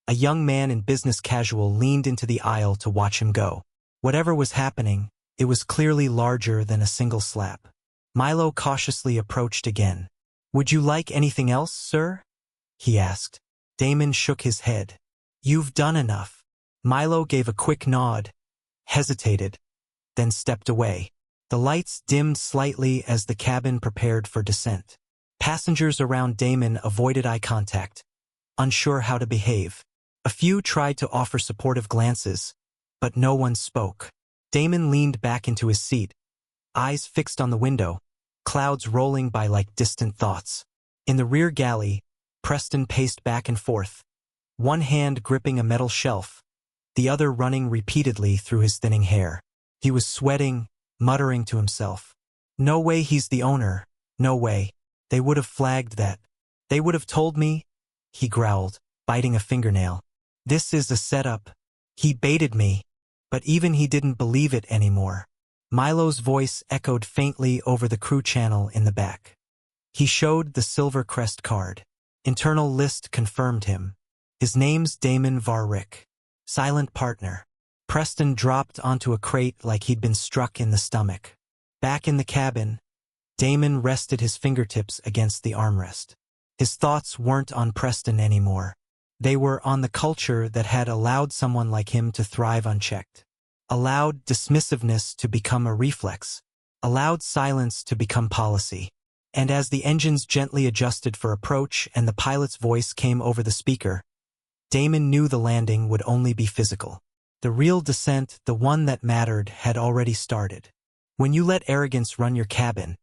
A young man in business casual leaned into the aisle to watch him go. Whatever was happening, it was clearly larger than a single slap. Milo cautiously approached again. "Would you like anything else, sir?" he asked. Damon shook his head. "You've done enough." Milo gave a quick nod, hesitated, then stepped away. The lights dimmed slightly as the cabin prepared for descent. Passengers around Damon avoided eye contact, unsure how to behave. A few tried to offer supportive glances, but no one spoke. Damon leaned back into his seat, eyes fixed on the window, clouds rolling by like distant thoughts. In the rear galley, Preston paced back and forth, one hand gripping a metal shelf, the other running repeatedly through his thinning hair. He was sweating, muttering to himself. "No way he's the owner. No way. They would have flagged that. They would have told me," he growled, biting a fingernail. "This is a setup. He baited me." But even he didn't believe it anymore. Milo's voice echoed faintly over the crew channel in the back. He showed the silver crest card. Internal list confirmed him. His name's Damon Varrick. Silent partner. Preston dropped onto a crate like he'd been struck in the stomach. Back in the cabin, Damon rested his fingertips against the armrest. His thoughts weren't on Preston anymore. They were on the culture that had allowed someone like him to thrive unchecked. Allowed dismissiveness to become a reflex. Allowed silence to become policy. And as the engines gently adjusted for approach and the pilot's voice came over the speaker, Damon knew the landing would only be physical. The real descent, the one that mattered, had already started. When you let arrogance run your cabin,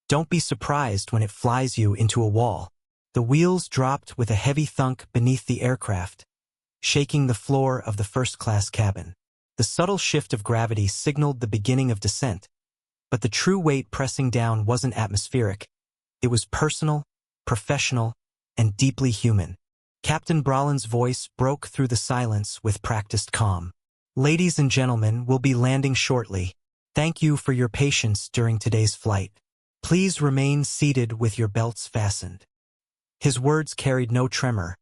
don't be surprised when it flies you into a wall. The wheels dropped with a heavy thunk beneath the aircraft, shaking the floor of the first-class cabin. The subtle shift of gravity signaled the beginning of descent, but the true weight pressing down wasn't atmospheric. It was personal, professional, and deeply human. Captain Brollin's voice broke through the silence with practiced calm. "Ladies and gentlemen, we'll be landing shortly. Thank you for your patience during today's flight. Please remain seated with your belts fastened." His words carried no tremor,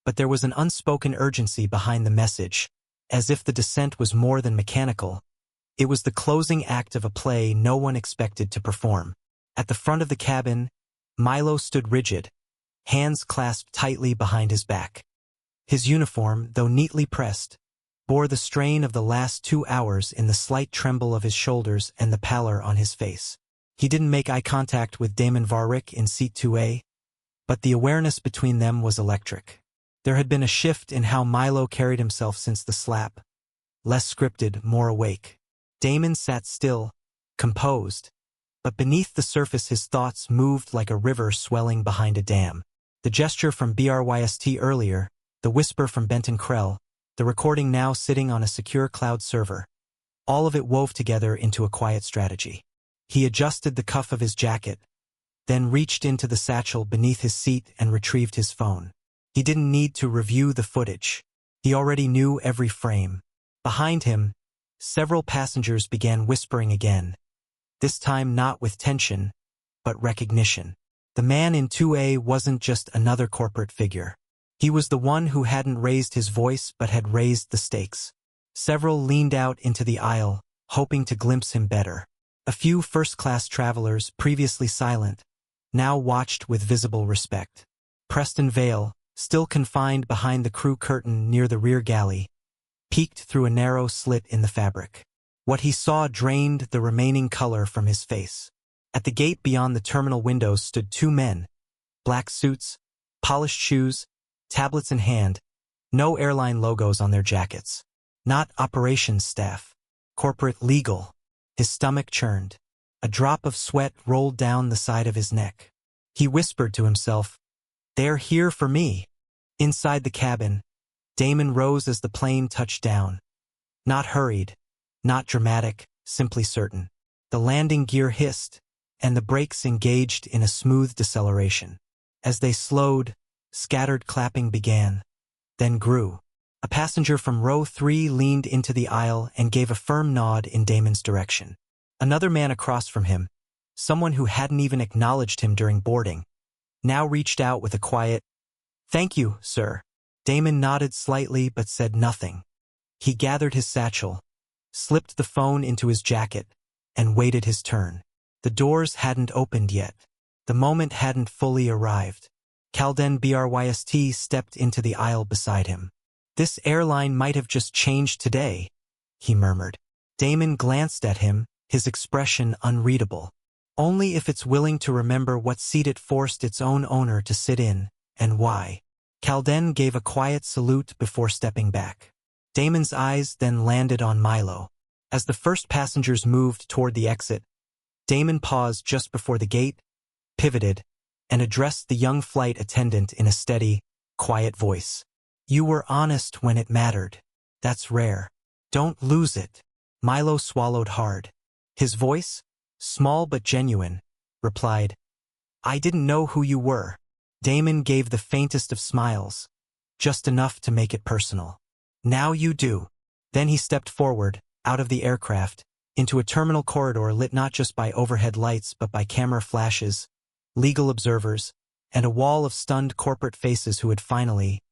but there was an unspoken urgency behind the message, as if the descent was more than mechanical. It was the closing act of a play no one expected to perform. At the front of the cabin, Milo stood rigid, hands clasped tightly behind his back. His uniform, though neatly pressed, bore the strain of the last 2 hours in the slight tremble of his shoulders and the pallor on his face. He didn't make eye contact with Damon Varrick in seat 2A, but the awareness between them was electric. There had been a shift in how Milo carried himself since the slap. Less scripted, more awake. Damon sat still, composed, but beneath the surface his thoughts moved like a river swelling behind a dam. The gesture from BRYST earlier, the whisper from Benton Krell, the recording now sitting on a secure cloud server. All of it wove together into a quiet strategy. He adjusted the cuff of his jacket, then reached into the satchel beneath his seat and retrieved his phone. He didn't need to review the footage. He already knew every frame. Behind him, several passengers began whispering again, this time not with tension, but recognition. The man in 2A wasn't just another corporate figure. He was the one who hadn't raised his voice but had raised the stakes. Several leaned out into the aisle, hoping to glimpse him better. A few first-class travelers, previously silent, now watched with visible respect. Preston Vale, still confined behind the crew curtain near the rear galley, peeked through a narrow slit in the fabric. What he saw drained the remaining color from his face. At the gate beyond the terminal windows stood 2 men, black suits, polished shoes, tablets in hand, no airline logos on their jackets. Not operations staff. Corporate legal. His stomach churned. A drop of sweat rolled down the side of his neck. He whispered to himself, "They're here for me." Inside the cabin, Damon rose as the plane touched down. Not hurried, not dramatic, simply certain. The landing gear hissed, and the brakes engaged in a smooth deceleration. As they slowed, scattered clapping began, then grew. A passenger from row 3 leaned into the aisle and gave a firm nod in Damon's direction. Another man across from him, someone who hadn't even acknowledged him during boarding, now reached out with a quiet, "Thank you, sir." Damon nodded slightly but said nothing. He gathered his satchel, slipped the phone into his jacket, and waited his turn. The doors hadn't opened yet. The moment hadn't fully arrived. Calden Bryst stepped into the aisle beside him. "This airline might have just changed today," he murmured. Damon glanced at him, his expression unreadable. "Only if it's willing to remember what seat it forced its own owner to sit in, and why." Calden gave a quiet salute before stepping back. Damon's eyes then landed on Milo. As the first passengers moved toward the exit, Damon paused just before the gate, pivoted, and addressed the young flight attendant in a steady, quiet voice. "You were honest when it mattered. That's rare. Don't lose it." Milo swallowed hard. His voice, small but genuine, replied, "I didn't know who you were." Damon gave the faintest of smiles, just enough to make it personal. "Now you do." Then he stepped forward, out of the aircraft, into a terminal corridor lit not just by overhead lights but by camera flashes, legal observers, and a wall of stunned corporate faces who had finally,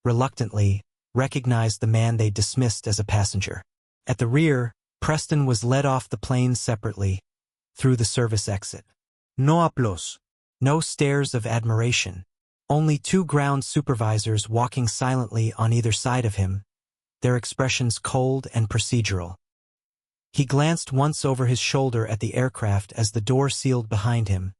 reluctantly, recognized the man they dismissed as a passenger. At the rear, Preston was led off the plane separately, through the service exit. No applause. No stares of admiration. Only 2 ground supervisors walking silently on either side of him, their expressions cold and procedural. He glanced once over his shoulder at the aircraft as the door sealed behind him,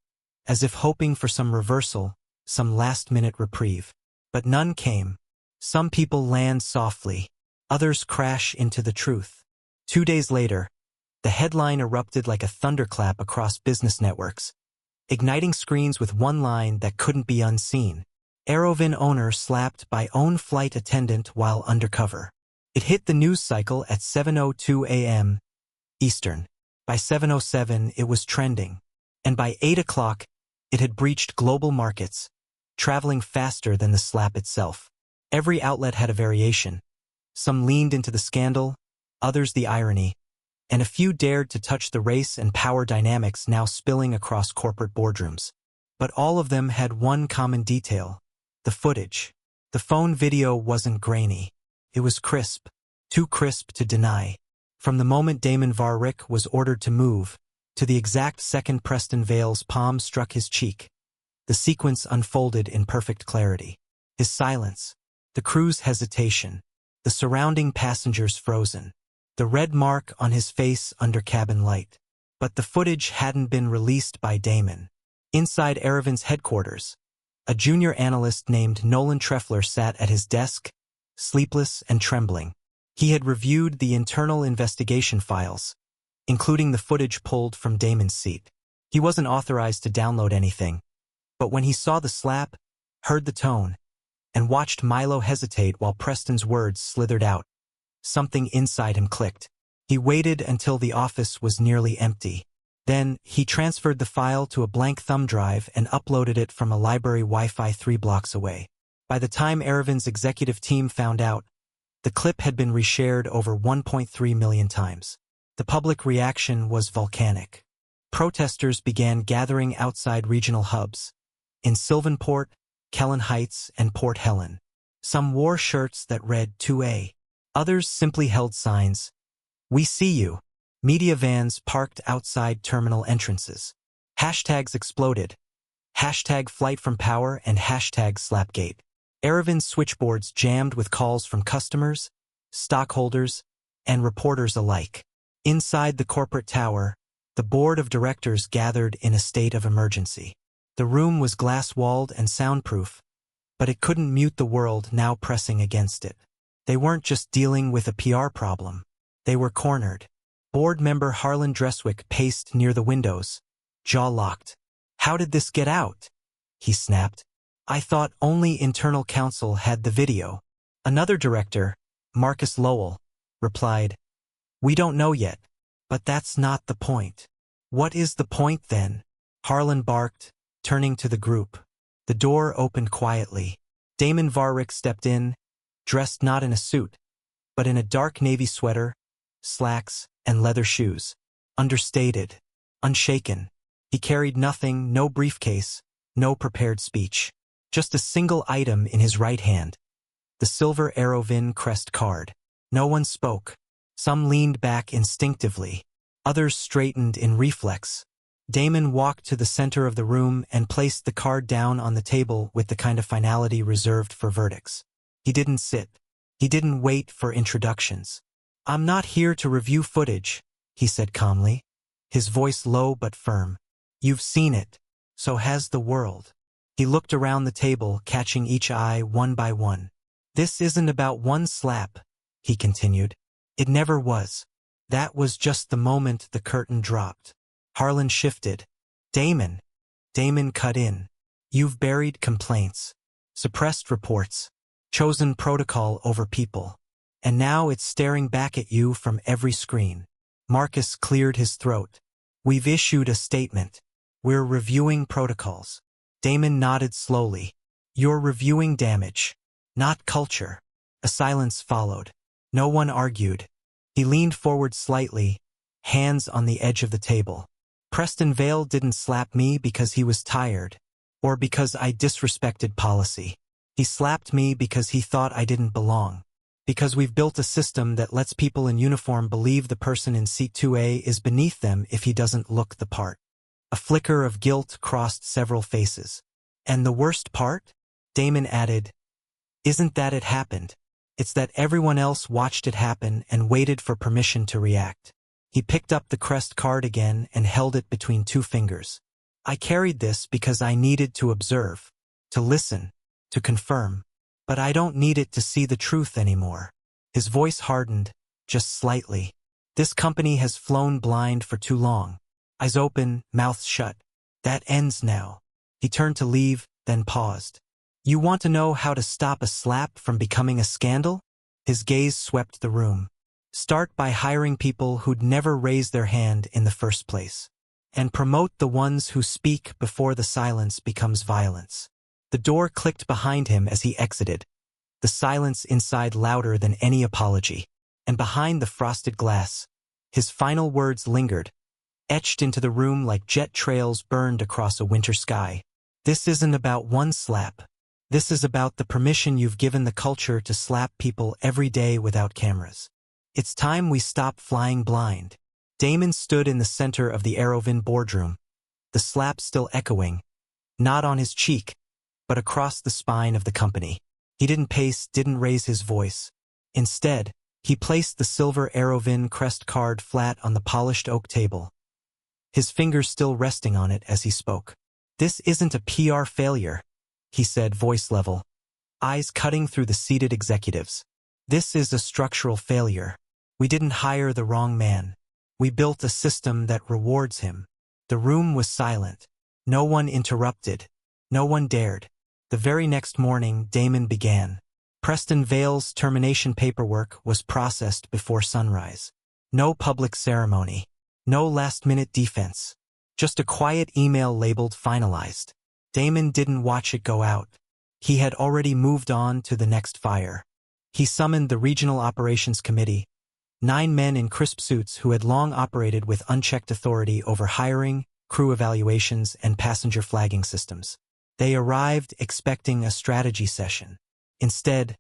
as if hoping for some reversal, some last-minute reprieve. But none came. Some people land softly, others crash into the truth. 2 days later, the headline erupted like a thunderclap across business networks, igniting screens with one line that couldn't be unseen. Aerovin owner slapped by own flight attendant while undercover. It hit the news cycle at 7:02 a.m. Eastern. By 7:07 it was trending, and by 8 o'clock it had breached global markets, traveling faster than the slap itself. Every outlet had a variation. Some leaned into the scandal, others the irony, and a few dared to touch the race and power dynamics now spilling across corporate boardrooms. But all of them had one common detail: the footage. The phone video wasn't grainy. It was crisp, too crisp to deny. From the moment Damon Varrick was ordered to move, to the exact second Preston Vale's palm struck his cheek, the sequence unfolded in perfect clarity. His silence, the crew's hesitation, the surrounding passengers frozen, the red mark on his face under cabin light. But the footage hadn't been released by Damon. Inside Aerovin's headquarters, a junior analyst named Nolan Treffler sat at his desk, sleepless and trembling. He had reviewed the internal investigation files, including the footage pulled from Damon's seat. He wasn't authorized to download anything, but when he saw the slap, heard the tone, and watched Milo hesitate while Preston's words slithered out, something inside him clicked. He waited until the office was nearly empty. Then, he transferred the file to a blank thumb drive and uploaded it from a library Wi-Fi 3 blocks away. By the time Aerovin's executive team found out, the clip had been reshared over 1.3 million times. The public reaction was volcanic. Protesters began gathering outside regional hubs, in Sylvanport, Kellen Heights, and Port Helen. Some wore shirts that read 2A. Others simply held signs, "We see you." Media vans parked outside terminal entrances. Hashtags exploded. Hashtag Flight from Power and hashtag Slapgate. Aerovin's switchboards jammed with calls from customers, stockholders, and reporters alike. Inside the corporate tower, the board of directors gathered in a state of emergency. The room was glass-walled and soundproof, but it couldn't mute the world now pressing against it. They weren't just dealing with a PR problem. They were cornered. Board member Harlan Dresswick paced near the windows, jaw locked. "How did this get out?" he snapped. "I thought only internal counsel had the video." Another director, Marcus Lowell, replied, "We don't know yet, but that's not the point." "What is the point then?" Harlan barked, turning to the group. The door opened quietly. Damon Varrick stepped in, dressed not in a suit, but in a dark navy sweater, slacks, and leather shoes. Understated, unshaken. He carried nothing, no briefcase, no prepared speech. Just a single item in his right hand. The silver Aerovin crest card. No one spoke. Some leaned back instinctively. Others straightened in reflex. Damon walked to the center of the room and placed the card down on the table with the kind of finality reserved for verdicts. He didn't sit. He didn't wait for introductions. "I'm not here to review footage," he said calmly, his voice low but firm. "You've seen it. So has the world." He looked around the table, catching each eye one by one. "This isn't about one slap," he continued. "It never was. That was just the moment the curtain dropped." Harlan shifted. "Damon." Damon cut in. "You've buried complaints, suppressed reports, chosen protocol over people. And now it's staring back at you from every screen." Marcus cleared his throat. "We've issued a statement. We're reviewing protocols." Damon nodded slowly. "You're reviewing damage, not culture." A silence followed. No one argued. He leaned forward slightly, hands on the edge of the table. "Preston Vale didn't slap me because he was tired, or because I disrespected policy. He slapped me because he thought I didn't belong. Because we've built a system that lets people in uniform believe the person in seat 2A is beneath them if he doesn't look the part." A flicker of guilt crossed several faces. "And the worst part?" Damon added, "Isn't that it happened. It's that everyone else watched it happen and waited for permission to react." He picked up the crest card again and held it between two fingers. "I carried this because I needed to observe, to listen, to confirm. But I don't need it to see the truth anymore." His voice hardened, just slightly. "This company has flown blind for too long. Eyes open, mouths shut. That ends now." He turned to leave, then paused. "You want to know how to stop a slap from becoming a scandal?" His gaze swept the room. "Start by hiring people who'd never raise their hand in the first place. And promote the ones who speak before the silence becomes violence." The door clicked behind him as he exited, the silence inside louder than any apology. And behind the frosted glass, his final words lingered, etched into the room like jet trails burned across a winter sky. "This isn't about one slap. This is about the permission you've given the culture to slap people every day without cameras. It's time we stop flying blind." Damon stood in the center of the Aerovin boardroom, the slap still echoing, not on his cheek, but across the spine of the company. He didn't pace, didn't raise his voice. Instead, he placed the silver Aerovin crest card flat on the polished oak table, his fingers still resting on it as he spoke. "This isn't a PR failure," he said, voice level, eyes cutting through the seated executives. "This is a structural failure. We didn't hire the wrong man. We built a system that rewards him." The room was silent. No one interrupted. No one dared. The very next morning, Damon began. Preston Vale's termination paperwork was processed before sunrise. No public ceremony. No last-minute defense. Just a quiet email labeled finalized. Damon didn't watch it go out. He had already moved on to the next fire. He summoned the Regional Operations Committee, 9 men in crisp suits who had long operated with unchecked authority over hiring, crew evaluations, and passenger flagging systems. They arrived expecting a strategy session. Instead,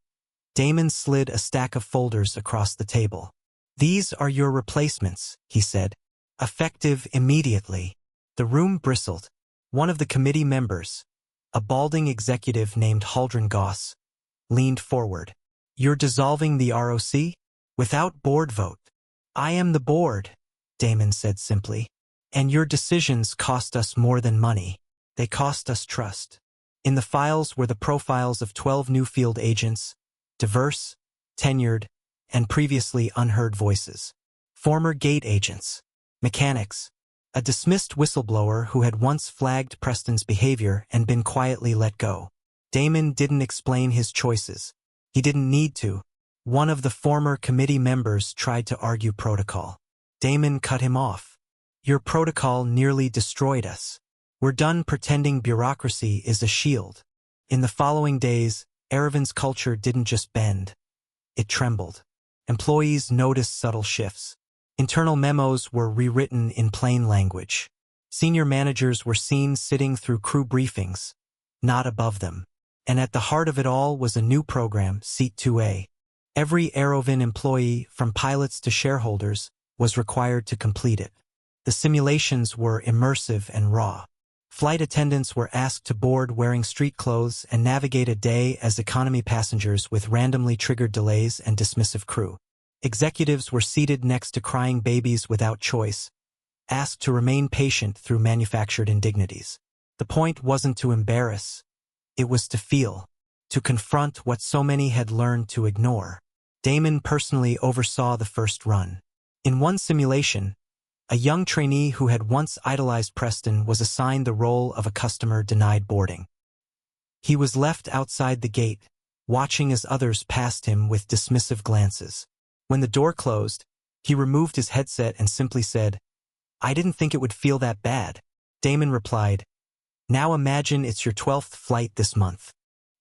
Damon slid a stack of folders across the table. "These are your replacements," he said. "Effective immediately." The room bristled. One of the committee members, a balding executive named Haldren Goss, leaned forward. "You're dissolving the ROC? Without board vote?" "I am the board," Damon said simply. "And your decisions cost us more than money. They cost us trust." In the files were the profiles of 12 new field agents, diverse, tenured, and previously unheard voices. Former gate agents, mechanics, a dismissed whistleblower who had once flagged Preston's behavior and been quietly let go. Damon didn't explain his choices. He didn't need to. One of the former committee members tried to argue protocol. Damon cut him off. Your protocol nearly destroyed us. We're done pretending bureaucracy is a shield. In the following days, Airline's culture didn't just bend. It trembled. Employees noticed subtle shifts. Internal memos were rewritten in plain language. Senior managers were seen sitting through crew briefings, not above them. And at the heart of it all was a new program, Seat 2A. Every Airline employee, from pilots to shareholders, was required to complete it. The simulations were immersive and raw. Flight attendants were asked to board wearing street clothes and navigate a day as economy passengers with randomly triggered delays and dismissive crew. Executives were seated next to crying babies without choice, asked to remain patient through manufactured indignities. The point wasn't to embarrass. It was to feel, to confront what so many had learned to ignore. Damon personally oversaw the first run. In one simulation, a young trainee who had once idolized Preston was assigned the role of a customer denied boarding. He was left outside the gate, watching as others passed him with dismissive glances. When the door closed, he removed his headset and simply said, "I didn't think it would feel that bad." Damon replied, "Now imagine it's your 12th flight this month."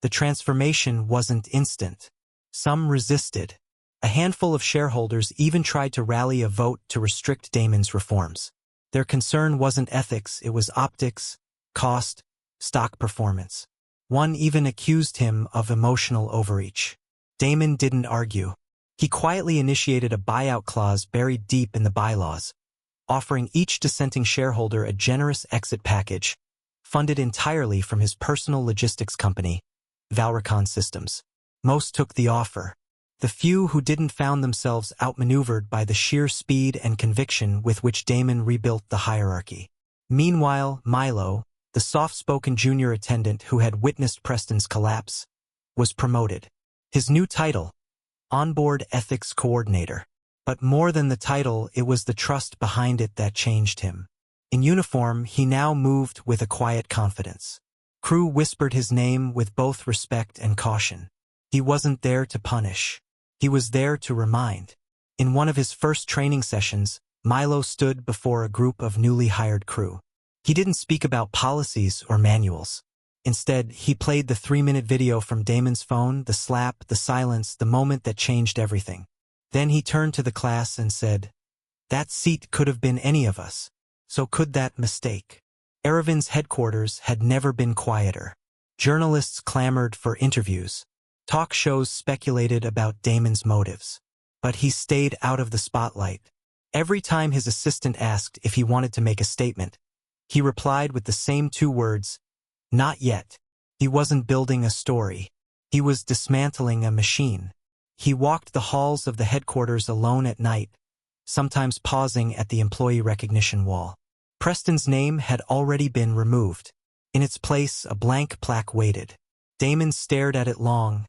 The transformation wasn't instant. Some resisted. A handful of shareholders even tried to rally a vote to restrict Damon's reforms. Their concern wasn't ethics, it was optics, cost, stock performance. One even accused him of emotional overreach. Damon didn't argue. He quietly initiated a buyout clause buried deep in the bylaws, offering each dissenting shareholder a generous exit package, funded entirely from his personal logistics company, Valricon Systems. Most took the offer. The few who didn't found themselves outmaneuvered by the sheer speed and conviction with which Damon rebuilt the hierarchy. Meanwhile, Milo, the soft-spoken junior attendant who had witnessed Preston's collapse, was promoted. His new title, Onboard Ethics Coordinator. But more than the title, it was the trust behind it that changed him. In uniform, he now moved with a quiet confidence. Crew whispered his name with both respect and caution. He wasn't there to punish. He was there to remind. In one of his first training sessions, Milo stood before a group of newly hired crew. He didn't speak about policies or manuals. Instead, he played the 3-minute video from Damon's phone, the slap, the silence, the moment that changed everything. Then he turned to the class and said, "That seat could have been any of us. So could that mistake." Airline's headquarters had never been quieter. Journalists clamored for interviews. Talk shows speculated about Damon's motives. But he stayed out of the spotlight. Every time his assistant asked if he wanted to make a statement, he replied with the same 2 words, "Not yet." He wasn't building a story. He was dismantling a machine. He walked the halls of the headquarters alone at night, sometimes pausing at the employee recognition wall. Preston's name had already been removed. In its place, a blank plaque waited. Damon stared at it long,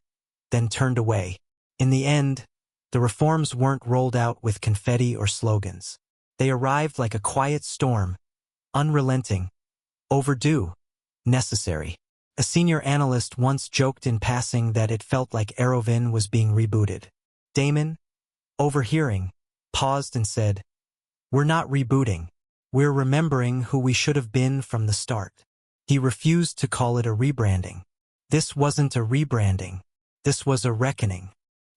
then turned away. In the end, the reforms weren't rolled out with confetti or slogans. They arrived like a quiet storm, unrelenting, overdue, necessary. A senior analyst once joked in passing that it felt like Airline was being rebooted. Damon, overhearing, paused and said, "We're not rebooting. We're remembering who we should have been from the start." He refused to call it a rebranding. This wasn't a rebranding. This was a reckoning.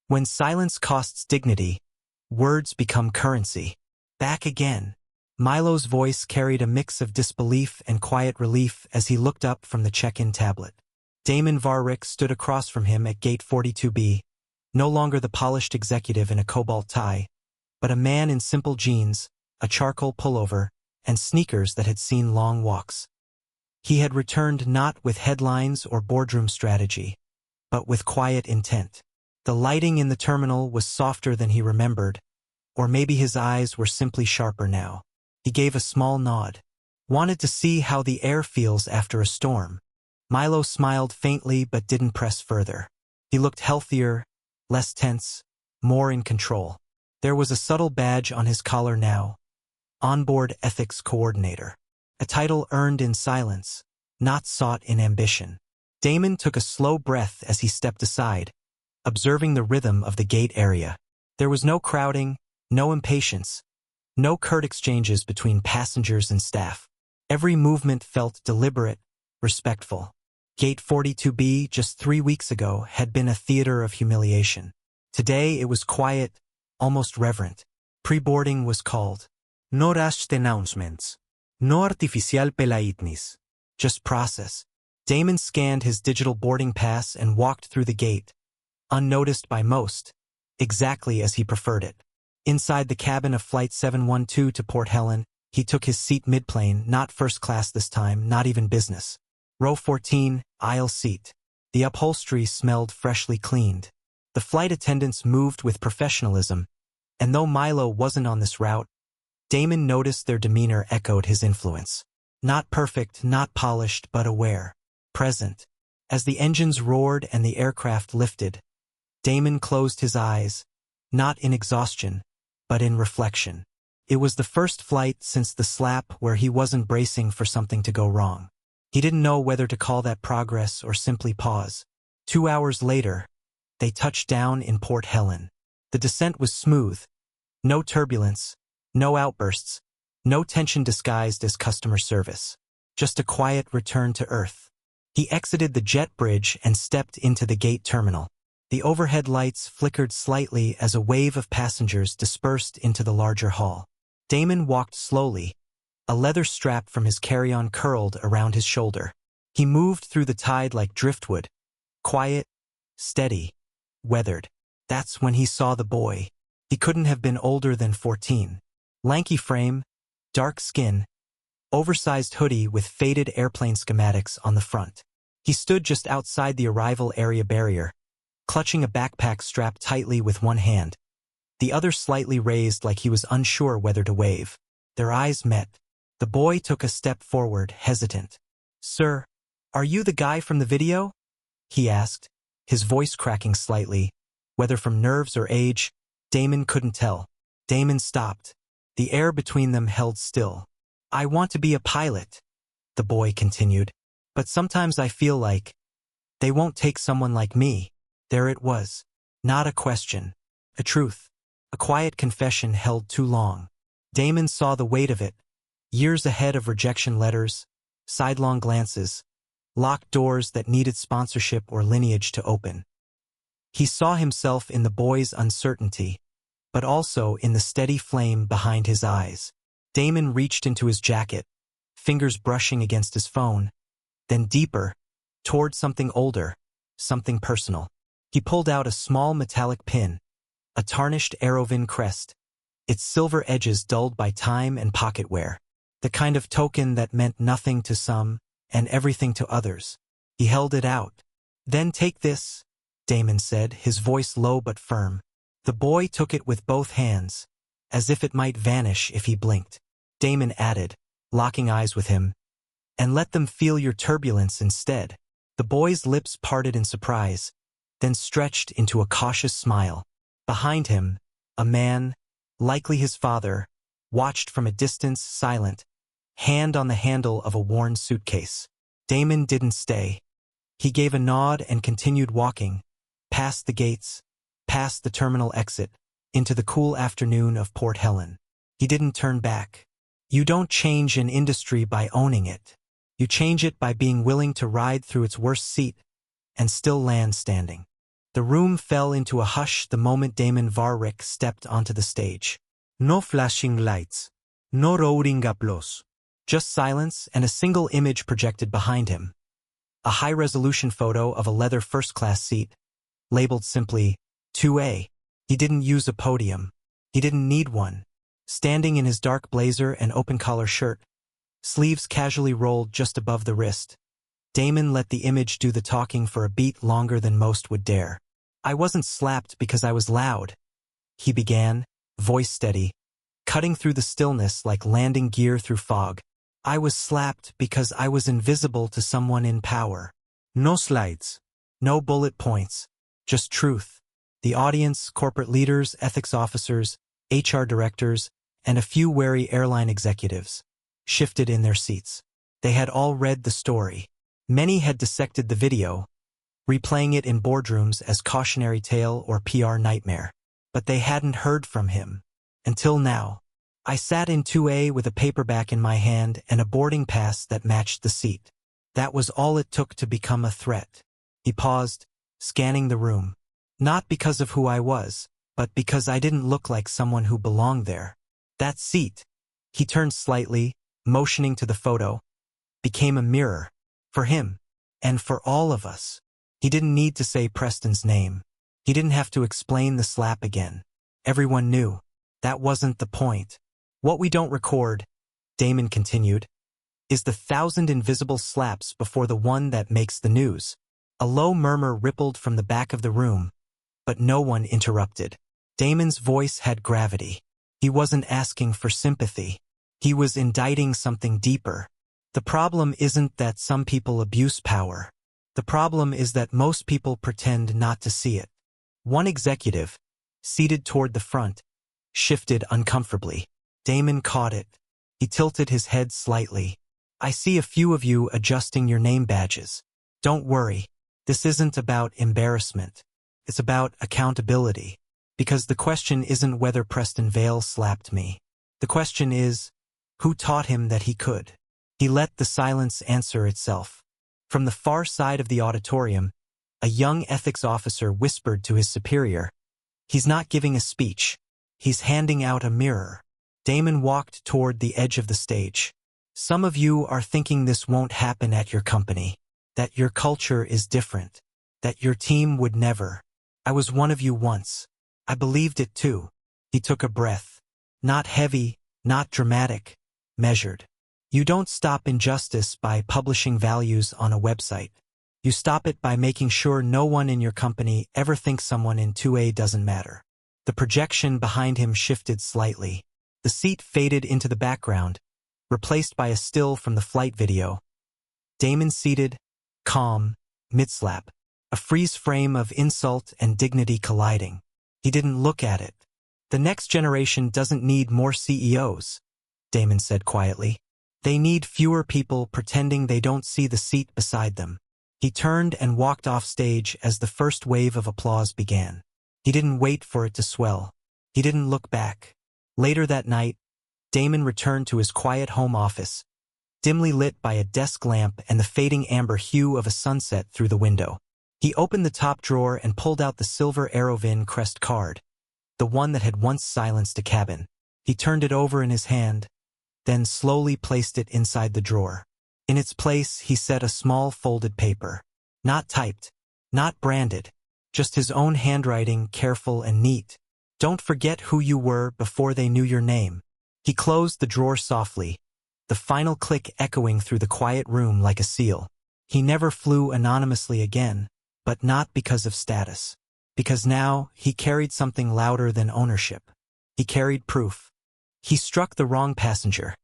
When silence costs dignity, words become currency. Back again. Milo's voice carried a mix of disbelief and quiet relief as he looked up from the check-in tablet. Damon Varrick stood across from him at gate 42B, no longer the polished executive in a cobalt tie, but a man in simple jeans, a charcoal pullover, and sneakers that had seen long walks. He had returned not with headlines or boardroom strategy, but with quiet intent. The lighting in the terminal was softer than he remembered, or maybe his eyes were simply sharper now. He gave a small nod. "Wanted to see how the air feels after a storm." Milo smiled faintly but didn't press further. He looked healthier, less tense, more in control. There was a subtle badge on his collar now. Onboard Ethics Coordinator. A title earned in silence, not sought in ambition. Damon took a slow breath as he stepped aside, observing the rhythm of the gate area. There was no crowding, no impatience, no curt exchanges between passengers and staff. Every movement felt deliberate, respectful. Gate 42B, just 3 weeks ago, had been a theater of humiliation. Today it was quiet, almost reverent. Pre-boarding was called. No rushed announcements. No artificial pelaitnis. Just process. Damon scanned his digital boarding pass and walked through the gate, unnoticed by most, exactly as he preferred it. Inside the cabin of Flight 712 to Port Helen, he took his seat mid-plane, not first class this time, not even business. Row 14, aisle seat. The upholstery smelled freshly cleaned. The flight attendants moved with professionalism, and though Milo wasn't on this route, Damon noticed their demeanor echoed his influence. Not perfect, not polished, but aware. Present. As the engines roared and the aircraft lifted, Damon closed his eyes, not in exhaustion, but in reflection. It was the first flight since the slap where he wasn't bracing for something to go wrong. He didn't know whether to call that progress or simply pause. 2 hours later, they touched down in Port Helen. The descent was smooth. No turbulence, no outbursts, no tension disguised as customer service. Just a quiet return to Earth. He exited the jet bridge and stepped into the gate terminal. The overhead lights flickered slightly as a wave of passengers dispersed into the larger hall. Damon walked slowly, a leather strap from his carry-on curled around his shoulder. He moved through the tide like driftwood, quiet, steady, weathered. That's when he saw the boy. He couldn't have been older than 14. Lanky frame, dark skin, oversized hoodie with faded airplane schematics on the front. He stood just outside the arrival area barrier, clutching a backpack strapped tightly with one hand, the other slightly raised like he was unsure whether to wave. Their eyes met. The boy took a step forward, hesitant. "Sir, are you the guy from the video?" he asked, his voice cracking slightly. Whether from nerves or age, Damon couldn't tell. Damon stopped. The air between them held still. "I want to be a pilot," the boy continued. "But sometimes I feel like they won't take someone like me." There it was. Not a question. A truth. A quiet confession held too long. Damon saw the weight of it. Years ahead of rejection letters, sidelong glances, locked doors that needed sponsorship or lineage to open. He saw himself in the boy's uncertainty, but also in the steady flame behind his eyes. Damon reached into his jacket, fingers brushing against his phone, then deeper, toward something older, something personal. He pulled out a small metallic pin, a tarnished Aerovin crest, its silver edges dulled by time and pocket wear. The kind of token that meant nothing to some and everything to others. He held it out. "Then take this," Damon said, his voice low but firm. The boy took it with both hands, as if it might vanish if he blinked. Damon added, locking eyes with him, "And let them feel your turbulence instead." The boy's lips parted in surprise, then stretched into a cautious smile. Behind him, a man, likely his father, watched from a distance, silent, hand on the handle of a worn suitcase. Damon didn't stay. He gave a nod and continued walking, past the gates, past the terminal exit, into the cool afternoon of Port Helen. He didn't turn back. You don't change an industry by owning it. You change it by being willing to ride through its worst seat and still land standing. The room fell into a hush the moment Damon Varrick stepped onto the stage. No flashing lights. No roaring applause. Just silence and a single image projected behind him. A high-resolution photo of a leather first-class seat, labeled simply 2A. He didn't use a podium. He didn't need one. Standing in his dark blazer and open-collar shirt, sleeves casually rolled just above the wrist, Damon let the image do the talking for a beat longer than most would dare. "I wasn't slapped because I was loud," he began, voice steady, cutting through the stillness like landing gear through fog. "I was slapped because I was invisible to someone in power." No slides. No bullet points. Just truth. The audience, corporate leaders, ethics officers, HR directors, and a few wary airline executives shifted in their seats. They had all read the story. Many had dissected the video, replaying it in boardrooms as cautionary tale or PR nightmare. But they hadn't heard from him. Until now. I sat in 2A with a paperback in my hand and a boarding pass that matched the seat. That was all it took to become a threat. He paused, scanning the room. Not because of who I was, but because I didn't look like someone who belonged there. That seat, he turned slightly, motioning to the photo, became a mirror. For him. And for all of us. He didn't need to say Preston's name. He didn't have to explain the slap again. Everyone knew. That wasn't the point. What we don't record, Damon continued, is the 1,000 invisible slaps before the one that makes the news. A low murmur rippled from the back of the room, but no one interrupted. Damon's voice had gravity. He wasn't asking for sympathy. He was indicting something deeper. The problem isn't that some people abuse power. The problem is that most people pretend not to see it. One executive, seated toward the front, shifted uncomfortably. Damon caught it. He tilted his head slightly. I see a few of you adjusting your name badges. Don't worry. This isn't about embarrassment. It's about accountability. Because the question isn't whether Preston Vale slapped me. The question is, who taught him that he could? He let the silence answer itself. From the far side of the auditorium, a young ethics officer whispered to his superior. He's not giving a speech. He's handing out a mirror. Damon walked toward the edge of the stage. Some of you are thinking this won't happen at your company. That your culture is different. That your team would never. I was one of you once. I believed it too. He took a breath. Not heavy, not dramatic, measured. You don't stop injustice by publishing values on a website. You stop it by making sure no one in your company ever thinks someone in 2A doesn't matter. The projection behind him shifted slightly. The seat faded into the background, replaced by a still from the flight video. Damon seated, calm, mid-slap, a freeze frame of insult and dignity colliding. He didn't look at it. The next generation doesn't need more CEOs, Damon said quietly. They need fewer people pretending they don't see the seat beside them. He turned and walked off stage as the first wave of applause began. He didn't wait for it to swell. He didn't look back. Later that night, Damon returned to his quiet home office, dimly lit by a desk lamp and the fading amber hue of a sunset through the window. He opened the top drawer and pulled out the silver Aerovin crest card, the one that had once silenced a cabin. He turned it over in his hand, then slowly placed it inside the drawer. In its place, he set a small folded paper. Not typed, not branded, just his own handwriting, careful and neat. Don't forget who you were before they knew your name. He closed the drawer softly, the final click echoing through the quiet room like a seal. He never flew anonymously again, but not because of status. Because now, he carried something louder than ownership. He carried proof. He struck the wrong passenger,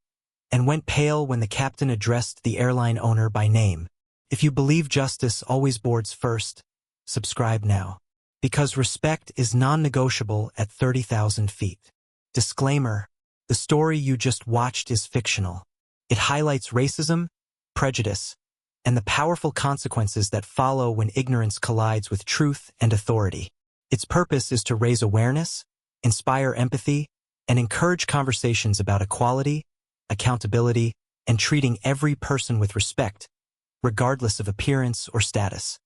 and went pale when the captain addressed the airline owner by name. If you believe justice always boards first, subscribe now. Because respect is non-negotiable at 30,000 feet. Disclaimer: the story you just watched is fictional. It highlights racism, prejudice, and the powerful consequences that follow when ignorance collides with truth and authority. Its purpose is to raise awareness, inspire empathy, and encourage conversations about equality, accountability, and treating every person with respect, regardless of appearance or status.